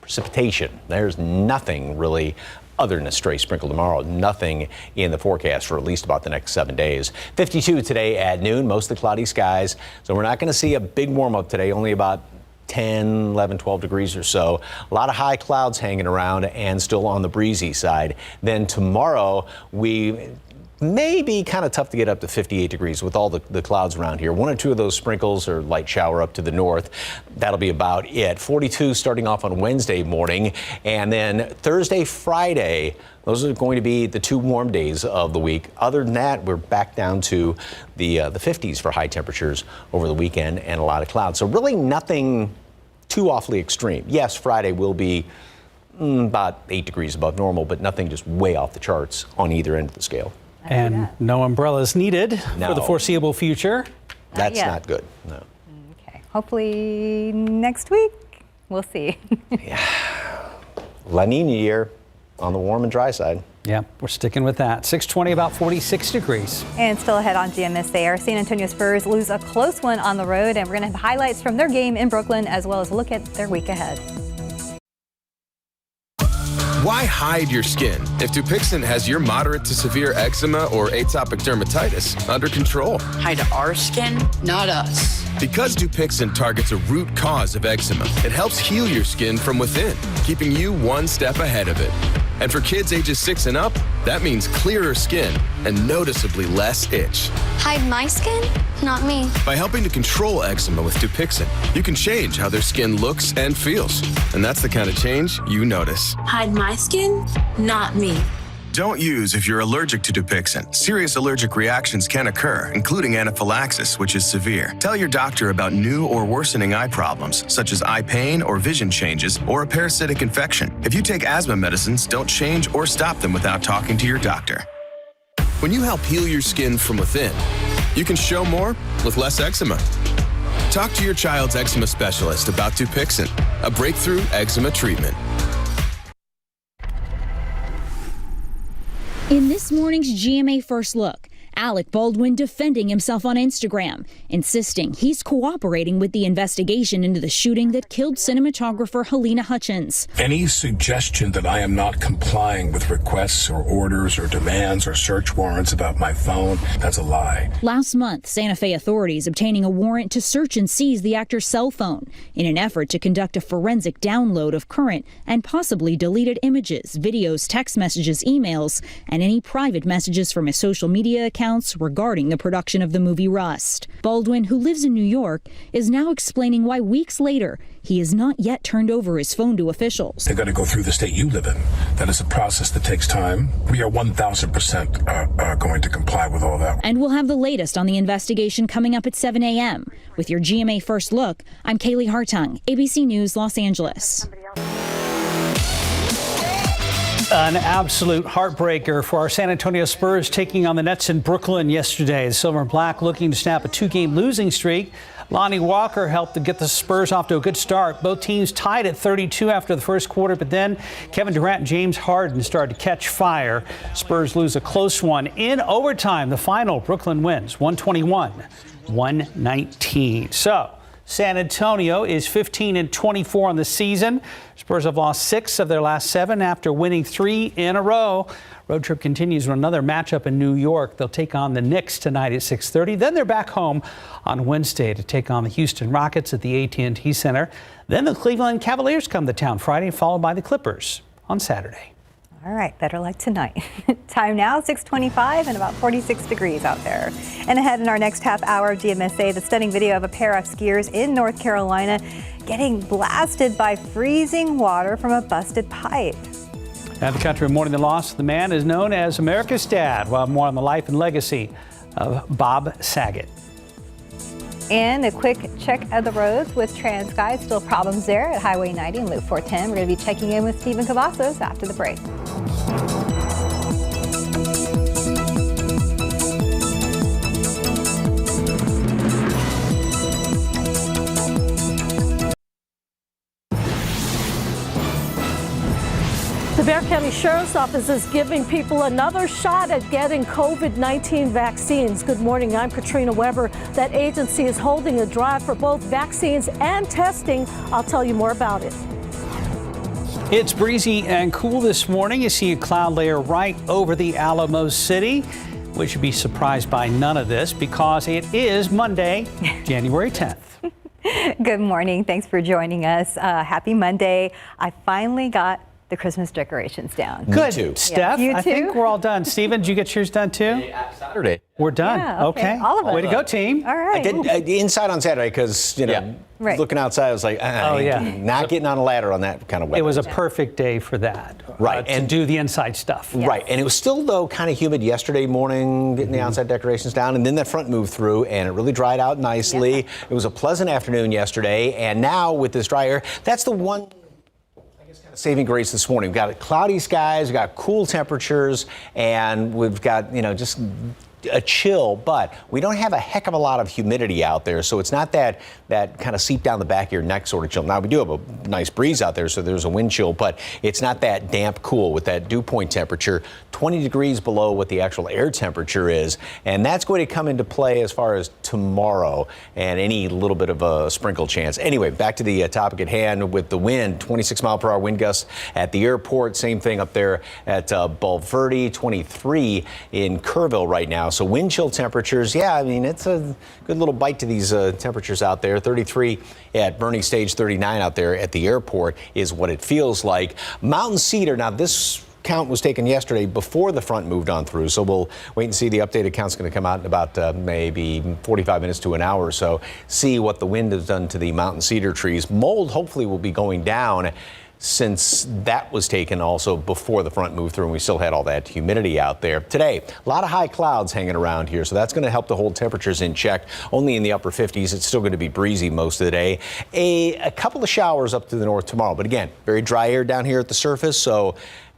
precipitation. There's nothing really other than a stray sprinkle tomorrow. Nothing in the forecast for at least about the next 7 days. 52 today at noon, mostly cloudy skies. So we're not going to see a big warm up today, only about 10, 11, 12 degrees or so. A lot of high clouds hanging around and still on the breezy side. Then tomorrow, we may be kind of tough to get up to 58 degrees with all the clouds around here. 1 or 2 of those sprinkles or light shower up to the north. That'll be about it. 42 starting off on Wednesday morning. And then Thursday, Friday, those are going to be the 2 warm days of the week. Other than that, we're back down to the 50s for high temperatures over the weekend and a lot of clouds. So really nothing too awfully extreme. Yes, Friday will be about 8 degrees above normal, but nothing just way off the charts on either end of the scale. And no umbrellas needed for the foreseeable future. That's not good. No. Okay. Hopefully next week, we'll see. La Nina year on the warm and dry side. Yeah, we're sticking with that. 620, about 46 degrees. And still ahead on GMS there, San Antonio Spurs lose a close one on the road, and we're going to have highlights from their game in Brooklyn, as well as a look at their week ahead. Why hide your skin if Dupixent has your moderate to severe eczema or atopic dermatitis under control? Hide our skin, not us. Because Dupixent targets a root cause of eczema, it helps heal your skin from within, keeping you one step ahead of it. And for kids ages 6 and up, that means clearer skin and noticeably less itch. Hide my skin? Not me. By helping to control eczema with Dupixent, you can change how their skin looks and feels. And that's the kind of change you notice. Hide my skin? Not me. Don't use if you're allergic to Dupixent. Serious allergic reactions can occur, including anaphylaxis, which is severe. Tell your doctor about new or worsening eye problems, such as eye pain or vision changes, or a parasitic infection. If you take asthma medicines, don't change or stop them without talking to your doctor. When you help heal your skin from within, you can show more with less eczema. Talk to your child's eczema specialist about Dupixent, a breakthrough eczema treatment. In this morning's GMA First Look, Alec Baldwin defending himself on Instagram, insisting he's cooperating with the investigation into the shooting that killed cinematographer Helena Hutchins. Any suggestion that I am not complying with requests or orders or demands or search warrants about my phone, that's a lie. Last month, Santa Fe authorities obtaining a warrant to search and seize the actor's cell phone in an effort to conduct a forensic download of current and possibly deleted images, videos, text messages, emails, and any private messages from his social media accounts regarding the production of the movie Rust. Baldwin, who lives in New York, is now explaining why weeks later he has not yet turned over his phone to officials. They got to go through the state you live in. That is a process that takes time. We are 1,000% going to comply with all that. And we'll have the latest on the investigation coming up at 7 a.m. With your GMA First Look, I'm Kaylee Hartung, ABC News, Los Angeles. An absolute heartbreaker for our San Antonio Spurs taking on the Nets in Brooklyn yesterday. The Silver and Black looking to snap a 2-game losing streak. Lonnie Walker helped to get the Spurs off to a good start. Both teams tied at 32 after the first quarter, but then Kevin Durant and James Harden started to catch fire. Spurs lose a close one in overtime. The final, Brooklyn wins 121-119. So San Antonio is 15-24 on the season. Spurs have lost 6 of their last 7 after winning 3 in a row. Road trip continues with another matchup in New York. They'll take on the Knicks tonight at 6:30. Then they're back home on Wednesday to take on the Houston Rockets at the AT&T Center. Then the Cleveland Cavaliers come to town Friday, followed by the Clippers on Saturday. All right, better luck tonight. Time now, 6:25 and about 46 degrees out there. And ahead in our next half hour of GMSA, the stunning video of a pair of skiers in North Carolina getting blasted by freezing water from a busted pipe. At the Country Mourning the loss, the man is known as America's Dad. We'll have more on the life and legacy of Bob Saget. And a quick check of the roads with TransGuide. Still problems there at Highway 90 and Loop 410. We're going to be checking in with Stephen Cavazos after the break. The Bexar County Sheriff's Office is giving people another shot at getting COVID-19 vaccines. Good morning, I'm Katrina Weber. That agency is holding a drive for both vaccines and testing. I'll tell you more about it. It's breezy and cool this morning. You see a cloud layer right over the Alamo City. We should be surprised by none of this because it is Monday, January 10th. Good morning. Thanks for joining us. Happy Monday. I finally got the Christmas decorations down. Good. Me too. Steph, you too? I think we're all done. Stephen, did you get yours done too? Saturday. We're done. Yeah, okay. All of us. Way to go, team. All right. I did inside on Saturday because, Right. looking outside, I was like, not getting on a ladder on that kind of weather. It was a perfect day for that. Right. And do the inside stuff. Right. And it was still, though, kind of humid yesterday morning, getting the outside decorations down. And then that front moved through and it really dried out nicely. Yeah. It was a pleasant afternoon yesterday. And now with this dry air, that's the one saving grace this morning. We've got cloudy skies, we've got cool temperatures, and we've got, just a chill, but we don't have a heck of a lot of humidity out there, so it's not that kind of seep down the back of your neck sort of chill. Now, we do have a nice breeze out there, so there's a wind chill, but it's not that damp cool with that dew point temperature, 20 degrees below what the actual air temperature is, and that's going to come into play as far as tomorrow, and any little bit of a sprinkle chance. Anyway, back to the topic at hand with the wind. 26-mile-per-hour wind gusts at the airport. Same thing up there at Bulverde. 23 in Kerrville right now. So wind chill temperatures, yeah, I mean, it's a good little bite to these temperatures out there. 33 at Bernie Stage, 39 out there at the airport is what it feels like. Mountain Cedar, now this count was taken yesterday before the front moved on through, so we'll wait and see. The updated count's going to come out in about maybe 45 minutes to an hour or so. See what the wind has done to the mountain cedar trees. Mold hopefully will be going down, since that was taken also before the front moved through, and we still had all that humidity out there. Today, a lot of high clouds hanging around here, so that's going to help to hold temperatures in check. Only in the upper 50s. It's still going to be breezy most of the day. A couple of showers up to the north tomorrow, but again, very dry air down here at the surface, so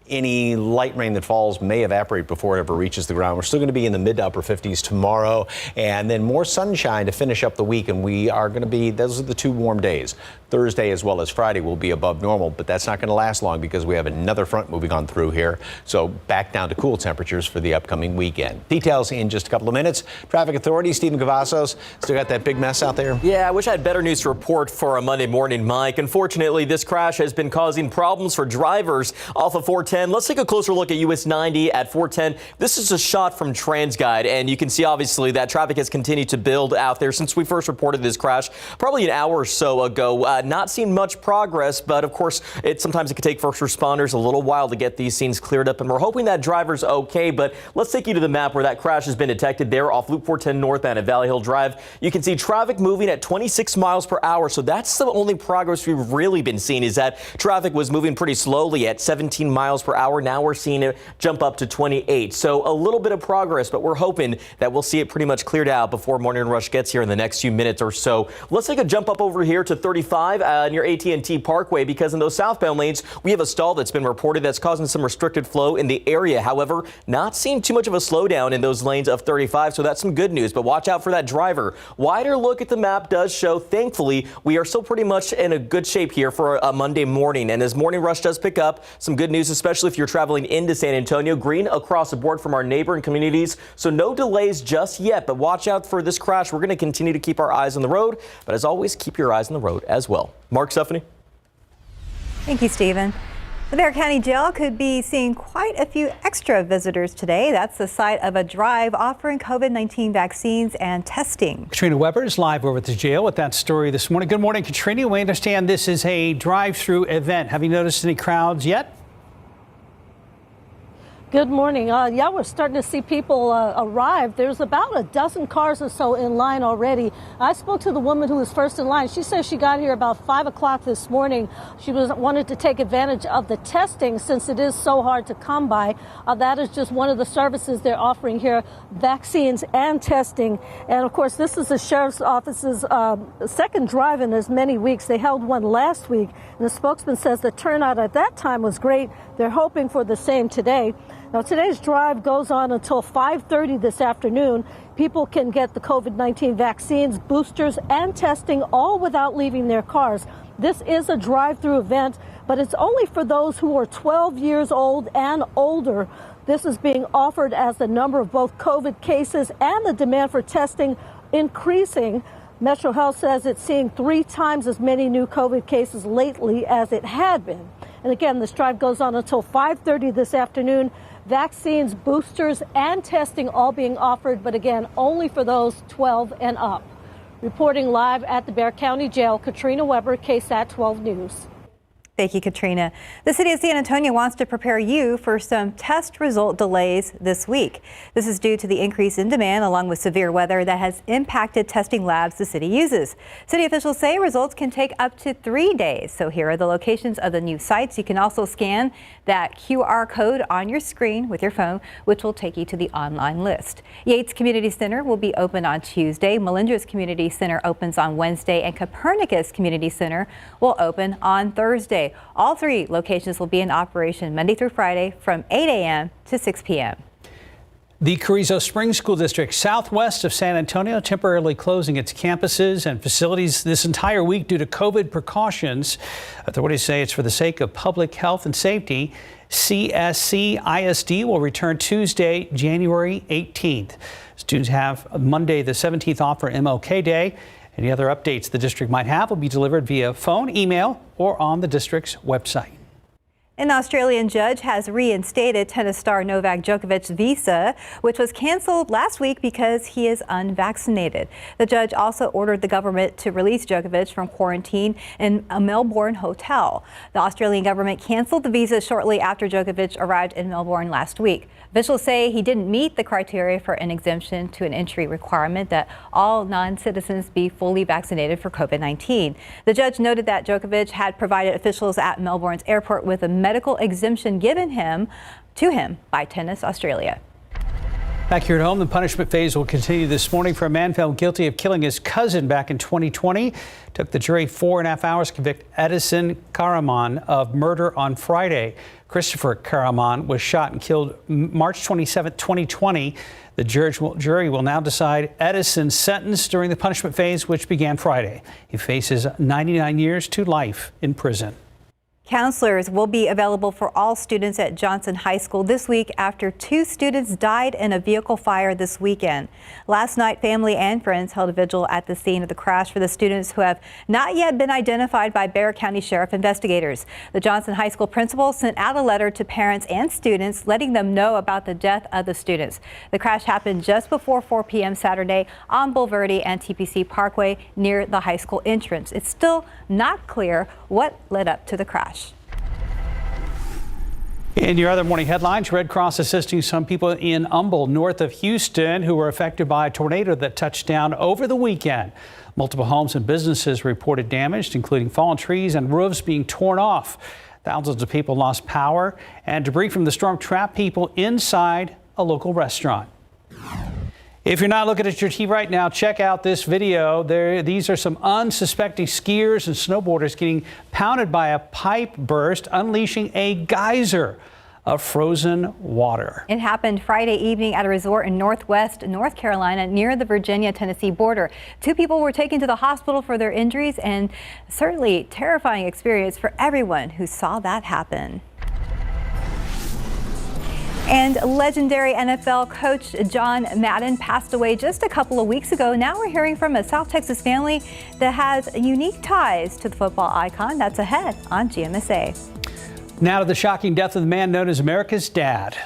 any light rain that falls may evaporate before it ever reaches the ground. We're still going to be in the mid to upper 50s tomorrow, and then more sunshine to finish up the week, and we are going to be, those are the 2 warm days. Thursday as well as Friday will be above normal, but that's not going to last long because we have another front moving on through here. So back down to cool temperatures for the upcoming weekend. Details in just a couple of minutes. Traffic authorities, Stephen Cavazos, still got that big mess out there? Yeah, I wish I had better news to report for a Monday morning, Mike. Unfortunately, this crash has been causing problems for drivers off of 410. Let's take a closer look at US 90 at 410. This is a shot from TransGuide, and you can see obviously that traffic has continued to build out there since we first reported this crash probably an hour or so ago. Not seen much progress, but of course, sometimes it can take first responders a little while to get these scenes cleared up, and we're hoping that driver's okay. But let's take you to the map where that crash has been detected there off Loop 410 northbound at Valley Hill Drive. You can see traffic moving at 26 miles per hour. So that's the only progress we've really been seeing, is that traffic was moving pretty slowly at 17 miles per hour. Now we're seeing it jump up to 28. So a little bit of progress, but we're hoping that we'll see it pretty much cleared out before morning rush gets here in the next few minutes or so. Let's take a jump up over here to 35 near AT&T Parkway, because in those southbound lanes, we have a stall that's been reported that's causing some restricted flow in the area. However, not seeing too much of a slowdown in those lanes of 35, so that's some good news. But watch out for that driver. Wider look at the map does show, thankfully, we are still pretty much in a good shape here for a Monday morning. And as morning rush does pick up, some good news, especially if you're traveling into San Antonio. Green across the board from our neighboring communities, so no delays just yet. But watch out for this crash. We're going to continue to keep our eyes on the road, but as always, keep your eyes on the road as well. Mark, Stephanie. Thank you, Stephen. The Bexar County Jail could be seeing quite a few extra visitors today. That's the site of a drive offering COVID-19 vaccines and testing. Katrina Weber is live over at the jail with that story this morning. Good morning, Katrina. We understand this is a drive-through event. Have you noticed any crowds yet? Good morning. Yeah, we're starting to see people arrive. There's about a dozen cars or so in line already. I spoke to the woman who was first in line. She says she got here about 5 o'clock this morning. She wanted to take advantage of the testing since it is so hard to come by. That is just one of the services they're offering here, vaccines and testing. And of course, this is the sheriff's office's second drive in as many weeks. They held one last week, and the spokesman says the turnout at that time was great. They're hoping for the same today. Now, today's drive goes on until 5:30 this afternoon. People can get the COVID-19 vaccines, boosters, and testing all without leaving their cars. This is a drive-through event, but it's only for those who are 12 years old and older. This is being offered as the number of both COVID cases and the demand for testing increasing. Metro Health says it's seeing 3 times as many new COVID cases lately as it had been. And again, this drive goes on until 5:30 this afternoon. Vaccines, boosters, and testing all being offered, but again, only for those 12 and up. Reporting live at the Bexar County Jail, Katrina Weber, KSAT 12 News. Thank you, Katrina. The city of San Antonio wants to prepare you for some test result delays this week. This is due to the increase in demand along with severe weather that has impacted testing labs the city uses. City officials say results can take up to 3 days. So here are the locations of the new sites. You can also scan that QR code on your screen with your phone, which will take you to the online list. Yates Community Center will be open on Tuesday. Melendres Community Center opens on Wednesday, and Copernicus Community Center will open on Thursday. All 3 locations will be in operation Monday through Friday from 8 a.m. to 6 p.m. The Carrizo Springs School District, southwest of San Antonio, temporarily closing its campuses and facilities this entire week due to COVID precautions. Authorities say it's for the sake of public health and safety. CSC ISD will return Tuesday, January 18th. Students have Monday the 17th off for MLK Day. Any other updates the district might have will be delivered via phone, email, or on the district's website. An Australian judge has reinstated tennis star Novak Djokovic's visa, which was canceled last week because he is unvaccinated. The judge also ordered the government to release Djokovic from quarantine in a Melbourne hotel. The Australian government canceled the visa shortly after Djokovic arrived in Melbourne last week. Officials say he didn't meet the criteria for an exemption to an entry requirement that all non-citizens be fully vaccinated for COVID-19. The judge noted that Djokovic had provided officials at Melbourne's airport with a medical exemption given to him by Tennis Australia. Back here at home, the punishment phase will continue this morning for a man found guilty of killing his cousin back in 2020. Took the jury 4.5 hours to convict Edison Karaman of murder on Friday. Christopher Karaman was shot and killed March 27, 2020. The jury will now decide Edison's sentence during the punishment phase, which began Friday. He faces 99 years to life in prison. Counselors will be available for all students at Johnson High School this week after 2 students died in a vehicle fire this weekend. Last night, family and friends held a vigil at the scene of the crash for the students who have not yet been identified by Bexar County Sheriff investigators. The Johnson High School principal sent out a letter to parents and students letting them know about the death of the students. The crash happened just before 4 p.m. Saturday on Boulevardy and TPC Parkway near the high school entrance. It's still not clear what led up to the crash. In your other morning headlines, Red Cross assisting some people in Humble, north of Houston, who were affected by a tornado that touched down over the weekend. Multiple homes and businesses reported damaged, including fallen trees and roofs being torn off. Thousands of people lost power, and debris from the storm trapped people inside a local restaurant. If you're not looking at your TV right now, check out this video. These are some unsuspecting skiers and snowboarders getting pounded by a pipe burst, unleashing a geyser of frozen water. It happened Friday evening at a resort in northwest North Carolina near the Virginia-Tennessee border. 2 people were taken to the hospital for their injuries, and certainly terrifying experience for everyone who saw that happen. And legendary NFL coach John Madden passed away just a couple of weeks ago. Now we're hearing from a South Texas family that has unique ties to the football icon. That's ahead on GMSA. Now to the shocking death of the man known as America's Dad.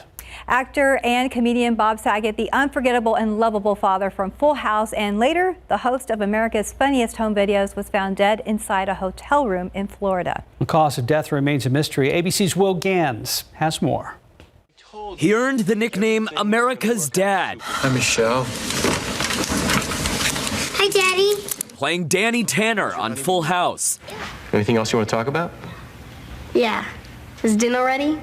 Actor and comedian Bob Saget, the unforgettable and lovable father from Full House and later the host of America's Funniest Home Videos, was found dead inside a hotel room in Florida. The cause of death remains a mystery. ABC's Will Gans has more. He earned the nickname America's Dad. Hi, Michelle. Hi, Daddy. Playing Danny Tanner on Full House. Anything else you want to talk about? Yeah. Is dinner ready?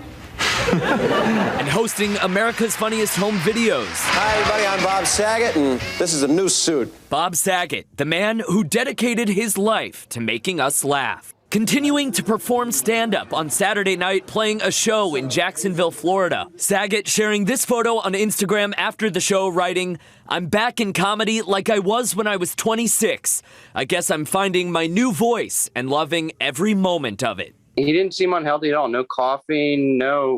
And hosting America's Funniest Home Videos. Hi, everybody. I'm Bob Saget, and this is a new suit. Bob Saget, the man who dedicated his life to making us laugh. Continuing to perform stand-up on Saturday night, playing a show in Jacksonville, Florida. Saget sharing this photo on Instagram after the show, writing, "I'm back in comedy like I was when I was 26. I guess I'm finding my new voice and loving every moment of it." He didn't seem unhealthy at all. No coughing, I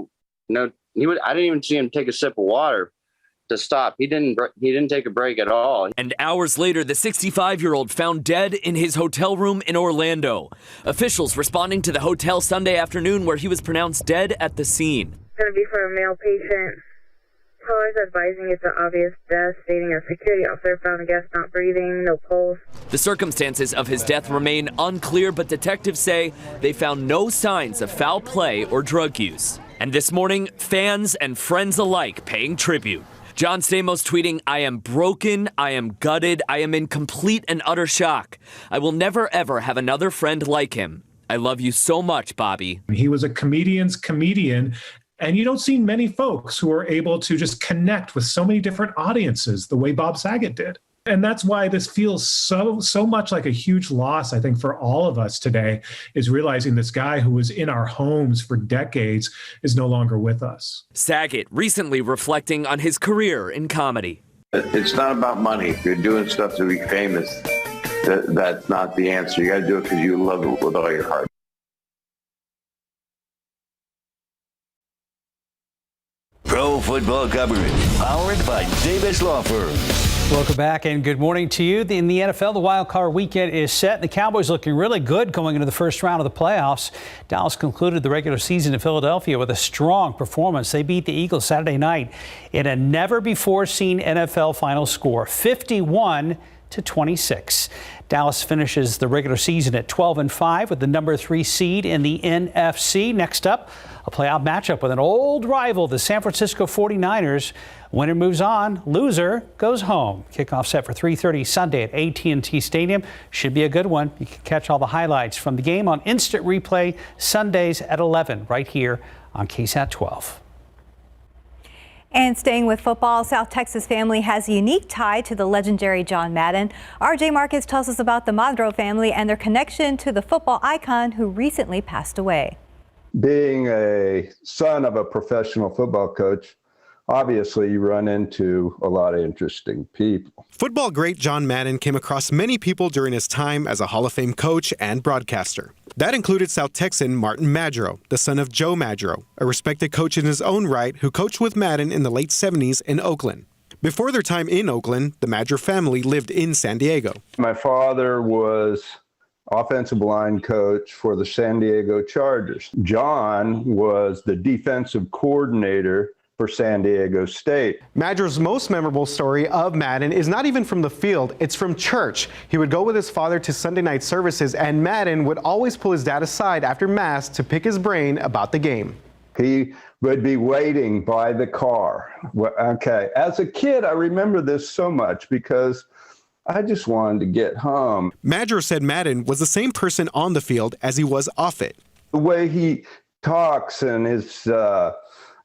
didn't even see him take a sip of water to stop. He didn't take a break at all. And hours later, the 65-year-old found dead in his hotel room in Orlando. Officials responding to the hotel Sunday afternoon where he was pronounced dead at the scene. It's going to be for a male patient. Callers advising it's an obvious death, stating a security officer found a guest not breathing, no pulse. The circumstances of his death remain unclear, but detectives say they found no signs of foul play or drug use. And this morning, fans and friends alike paying tribute. John Stamos tweeting, "I am broken, I am gutted, I am in complete and utter shock. I will never ever have another friend like him. I love you so much, Bobby." He was a comedian's comedian, and you don't see many folks who are able to just connect with so many different audiences the way Bob Saget did. And that's why this feels so much like a huge loss, I think, for all of us today, is realizing this guy who was in our homes for decades is no longer with us. Saget recently reflecting on his career in comedy. It's not about money. If you're doing stuff to be famous, that's not the answer. You got to do it because you love it with all your heart. Pro football coverage, powered by Davis Law Firm. Welcome back and good morning to you. In the NFL, the wild card weekend is set. The Cowboys looking really good going into the first round of the playoffs. Dallas concluded the regular season in Philadelphia with a strong performance. They beat the Eagles Saturday night in a never-before-seen NFL final score, 51-26. Dallas finishes the regular season at 12-5 with the number 3 seed in the NFC. Next up, a playoff matchup with an old rival, the San Francisco 49ers. Winner moves on, loser goes home. Kickoff set for 3:30 Sunday at AT&T Stadium. Should be a good one. You can catch all the highlights from the game on instant replay Sundays at 11 right here on KSAT 12. And staying with football, South Texas family has a unique tie to the legendary John Madden. RJ Marcus tells us about the Madro family and their connection to the football icon who recently passed away. Being a son of a professional football coach, obviously you run into a lot of interesting people. Football great John Madden came across many people during his time as a Hall of Fame coach and broadcaster. That included South Texan Martin Madro, the son of Joe Madro, a respected coach in his own right who coached with Madden in the late 70s in Oakland. Before their time in Oakland, the Madro family lived in San Diego. My father was offensive line coach for the San Diego Chargers. John was the defensive coordinator for San Diego State. Madro's most memorable story of Madden is not even from the field, it's from church. He would go with his father to Sunday night services, and Madden would always pull his dad aside after Mass to pick his brain about the game. He would be waiting by the car. Okay, as a kid, I remember this so much because I just wanted to get home. Madro said Madden was the same person on the field as he was off it. The way he talks and his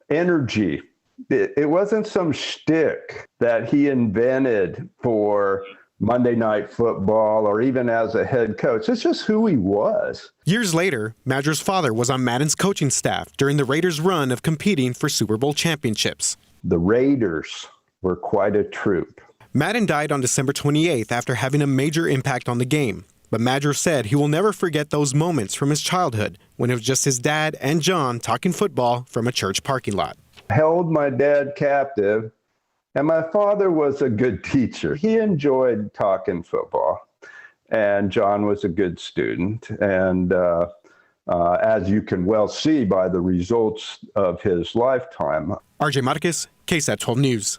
energy, it wasn't some shtick that he invented for Monday Night Football or even as a head coach. It's just who he was. Years later, Madro's father was on Madden's coaching staff during the Raiders' run of competing for Super Bowl championships. The Raiders were quite a troop. Madden died on December 28th after having a major impact on the game. But Madro said he will never forget those moments from his childhood when it was just his dad and John talking football from a church parking lot. Held my dad captive, and my father was a good teacher. He enjoyed talking football, and John was a good student. And as you can well see by the results of his lifetime. RJ Marquez, KSAT 12 News.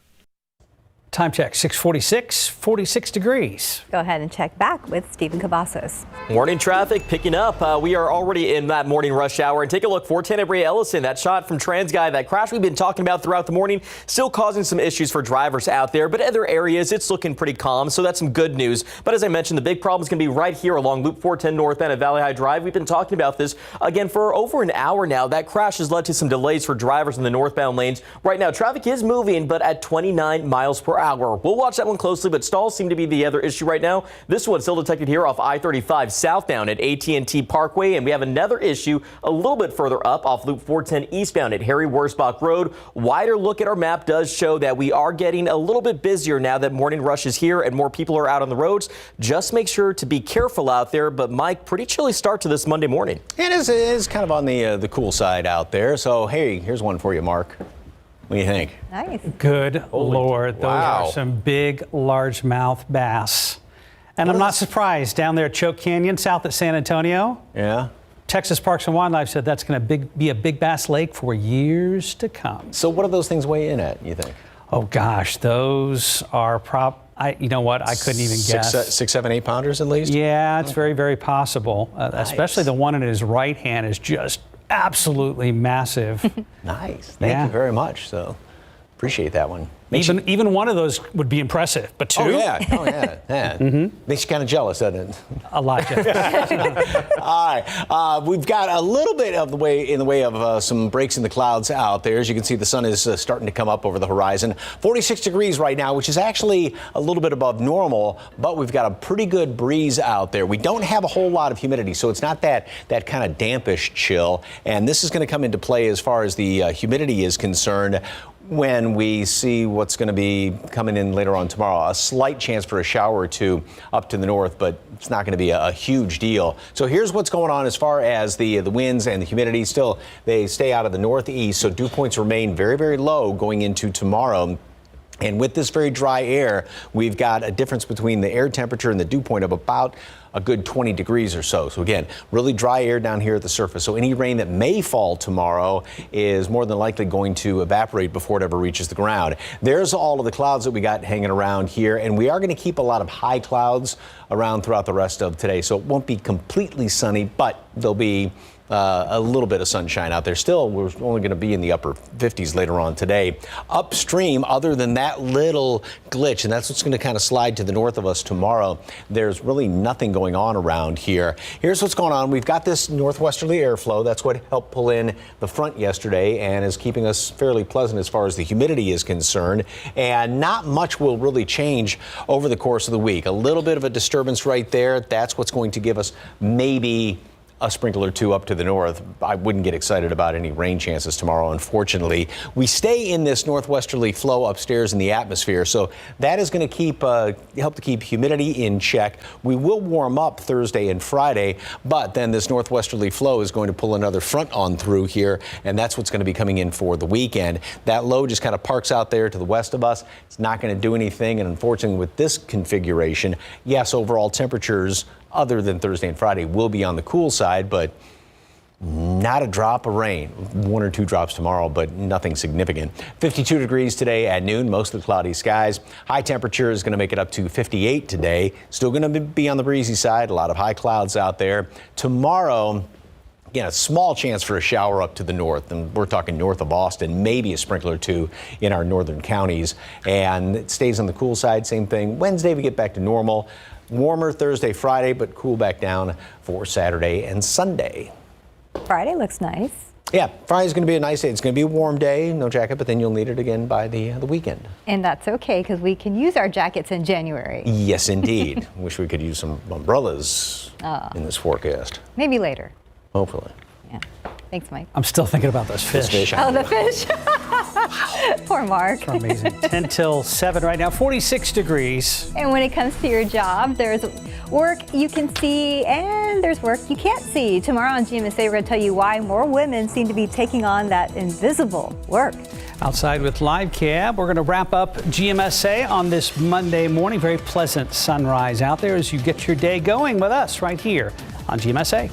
Time check, 6:46, 46 degrees. Go ahead and check back with Stephen Cavazos. Morning traffic picking up. We are already in that morning rush hour. And take a look for Tenebrae Ellison, that shot from TransGuide, that crash we've been talking about throughout the morning, still causing some issues for drivers out there. But other areas, it's looking pretty calm, so that's some good news. But as I mentioned, the big problem is going to be right here along Loop 410 northbound at Valley High Drive. We've been talking about this again for over an hour now. That crash has led to some delays for drivers in the northbound lanes. Right now, traffic is moving, but at 29 miles per hour. We'll watch that one closely, but stalls seem to be the other issue right now. This one's still detected here off I-35 southbound at AT&T Parkway, and we have another issue a little bit further up off Loop 410 eastbound at Harry Wurzbach Road. Wider look at our map does show that we are getting a little bit busier now that morning rush is here and more people are out on the roads. Just make sure to be careful out there. But Mike, pretty chilly start to this Monday morning. It is kind of on the cool side out there. So hey, here's one for you, Mark. What do you think? Nice. Good Lord. Those wow. are some big largemouth bass. And I'm not surprised. Down there at Choke Canyon, south at San Antonio. Yeah. Texas Parks and Wildlife said that's going to be a big bass lake for years to come. So what do those things weigh in at, you think? Oh, gosh. Those are you know what? I couldn't even guess. 6, 7, 8 pounders at least? Yeah, it's very, very possible. Nice. Especially the one in his right hand is just absolutely massive. Nice. Thank you very much. So appreciate that one. Even one of those would be impressive, but two? Oh, yeah. Mm-hmm. Makes you kind of jealous, doesn't it? A lot jealous. All right. We've got a little bit of in the way of some breaks in the clouds out there. As you can see, the sun is starting to come up over the horizon. 46 degrees right now, which is actually a little bit above normal, but we've got a pretty good breeze out there. We don't have a whole lot of humidity, so it's not that kind of dampish chill. And this is going to come into play as far as the humidity is concerned. when we see what's going to be coming in later on tomorrow. A slight chance for a shower or two up to the north, but it's not going to be a huge deal. So here's what's going on as far as the winds and the humidity. Still, they stay out of the northeast, so dew points remain very, very low going into tomorrow. And with this very dry air, we've got a difference between the air temperature and the dew point of about a good 20 degrees or so. So again, really dry air down here at the surface. So any rain that may fall tomorrow is more than likely going to evaporate before it ever reaches the ground. There's all of the clouds that we got hanging around here, and we are going to keep a lot of high clouds around throughout the rest of today. So it won't be completely sunny, but there'll be a little bit of sunshine out there. Still, we're only going to be in the upper 50s later on today. Upstream, other than that little glitch, and that's what's going to kind of slide to the north of us tomorrow, there's really nothing going on around here. Here's what's going on. We've got this northwesterly airflow. That's what helped pull in the front yesterday and is keeping us fairly pleasant as far as the humidity is concerned. And not much will really change over the course of the week. A little bit of a disturbance right there. That's what's going to give us maybe a sprinkle or two up to the north. I wouldn't get excited about any rain chances tomorrow, unfortunately. We stay in this northwesterly flow upstairs in the atmosphere, so that is going to help to keep humidity in check. We will warm up Thursday and Friday, but then this northwesterly flow is going to pull another front on through here, and that's what's going to be coming in for the weekend. That low just kind of parks out there to the west of us. It's not going to do anything, and unfortunately with this configuration, yes, overall temperatures other than Thursday and Friday will be on the cool side, but not a drop of rain. 1 or 2 drops tomorrow, but nothing significant. 52 degrees today at noon, mostly cloudy skies. High temperature is going to make it up to 58 today. Still going to be on the breezy side. A lot of high clouds out there. Tomorrow, again, a small chance for a shower up to the north, and we're talking north of Austin, maybe a sprinkle or two in our northern counties. And it stays on the cool side. Same thing. Wednesday, we get back to normal. Warmer Thursday, Friday, but cool back down for Saturday and Sunday. Friday looks nice. Yeah, Friday's going to be a nice day. It's going to be a warm day, no jacket, but then you'll need it again by the weekend. And that's okay, because we can use our jackets in January. Yes, indeed. Wish we could use some umbrellas in this forecast. Maybe later. Hopefully. Yeah. Thanks, Mike. I'm still thinking about those fish. Oh, the fish. Poor Mark. They're amazing. 10 till 7 right now, 46 degrees. And when it comes to your job, there's work you can see and there's work you can't see. Tomorrow on GMSA, we're going to tell you why more women seem to be taking on that invisible work. Outside with Live Cam, we're going to wrap up GMSA on this Monday morning. Very pleasant sunrise out there as you get your day going with us right here on GMSA.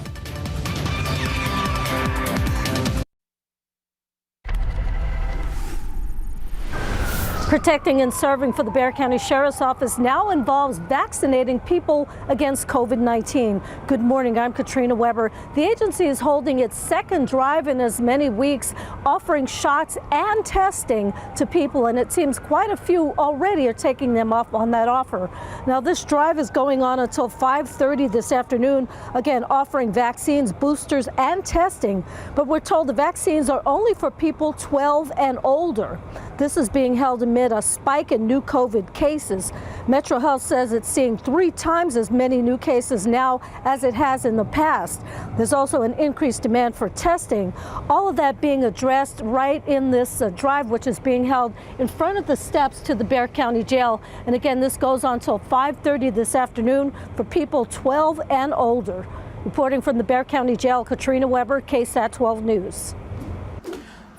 Protecting and serving for the Bexar County Sheriff's Office now involves vaccinating people against COVID-19. Good morning, I'm Katrina Weber. The agency is holding its second drive in as many weeks, offering shots and testing to people, and it seems quite a few already are taking them up on that offer. Now, this drive is going on until 5:30 this afternoon, again offering vaccines, boosters, and testing, but we're told the vaccines are only for people 12 and older. This is being held amid a spike in new COVID cases. Metro Health says it's seeing 3 times as many new cases now as it has in the past. There's also an increased demand for testing. All of that being addressed right in this drive, which is being held in front of the steps to the Bexar County Jail. And again, this goes on till 5:30 this afternoon for people 12 and older. Reporting from the Bexar County Jail, Katrina Weber, KSAT 12 News.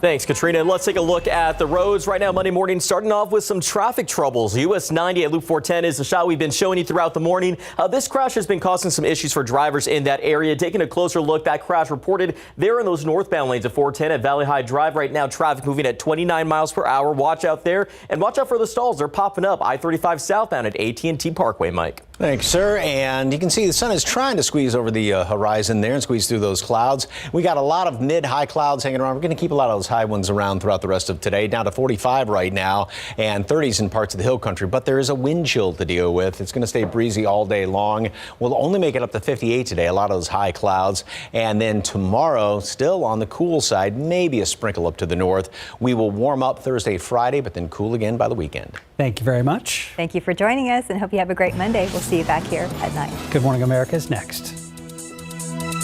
Thanks, Katrina. Let's take a look at the roads right now. Monday morning, starting off with some traffic troubles. US 90 at Loop 410 is the shot we've been showing you throughout the morning. This crash has been causing some issues for drivers in that area. Taking a closer look, that crash reported there in those northbound lanes of 410 at Valley High Drive. Right now, traffic moving at 29 miles per hour. Watch out there, and watch out for the stalls. They're popping up I-35 southbound at AT&T Parkway, Mike. Thanks, sir. And you can see the sun is trying to squeeze over the horizon there and squeeze through those clouds. We got a lot of mid-high clouds hanging around. We're going to keep a lot of those high ones around throughout the rest of today, down to 45 right now and 30s in parts of the hill country. But there is a wind chill to deal with. It's going to stay breezy all day long. We'll only make it up to 58 today, a lot of those high clouds. And then tomorrow, still on the cool side, maybe a sprinkle up to the north. We will warm up Thursday, Friday, but then cool again by the weekend. Thank you very much. Thank you for joining us, and hope you have a great Monday. We'll see you back here at 9. Good Morning America is next.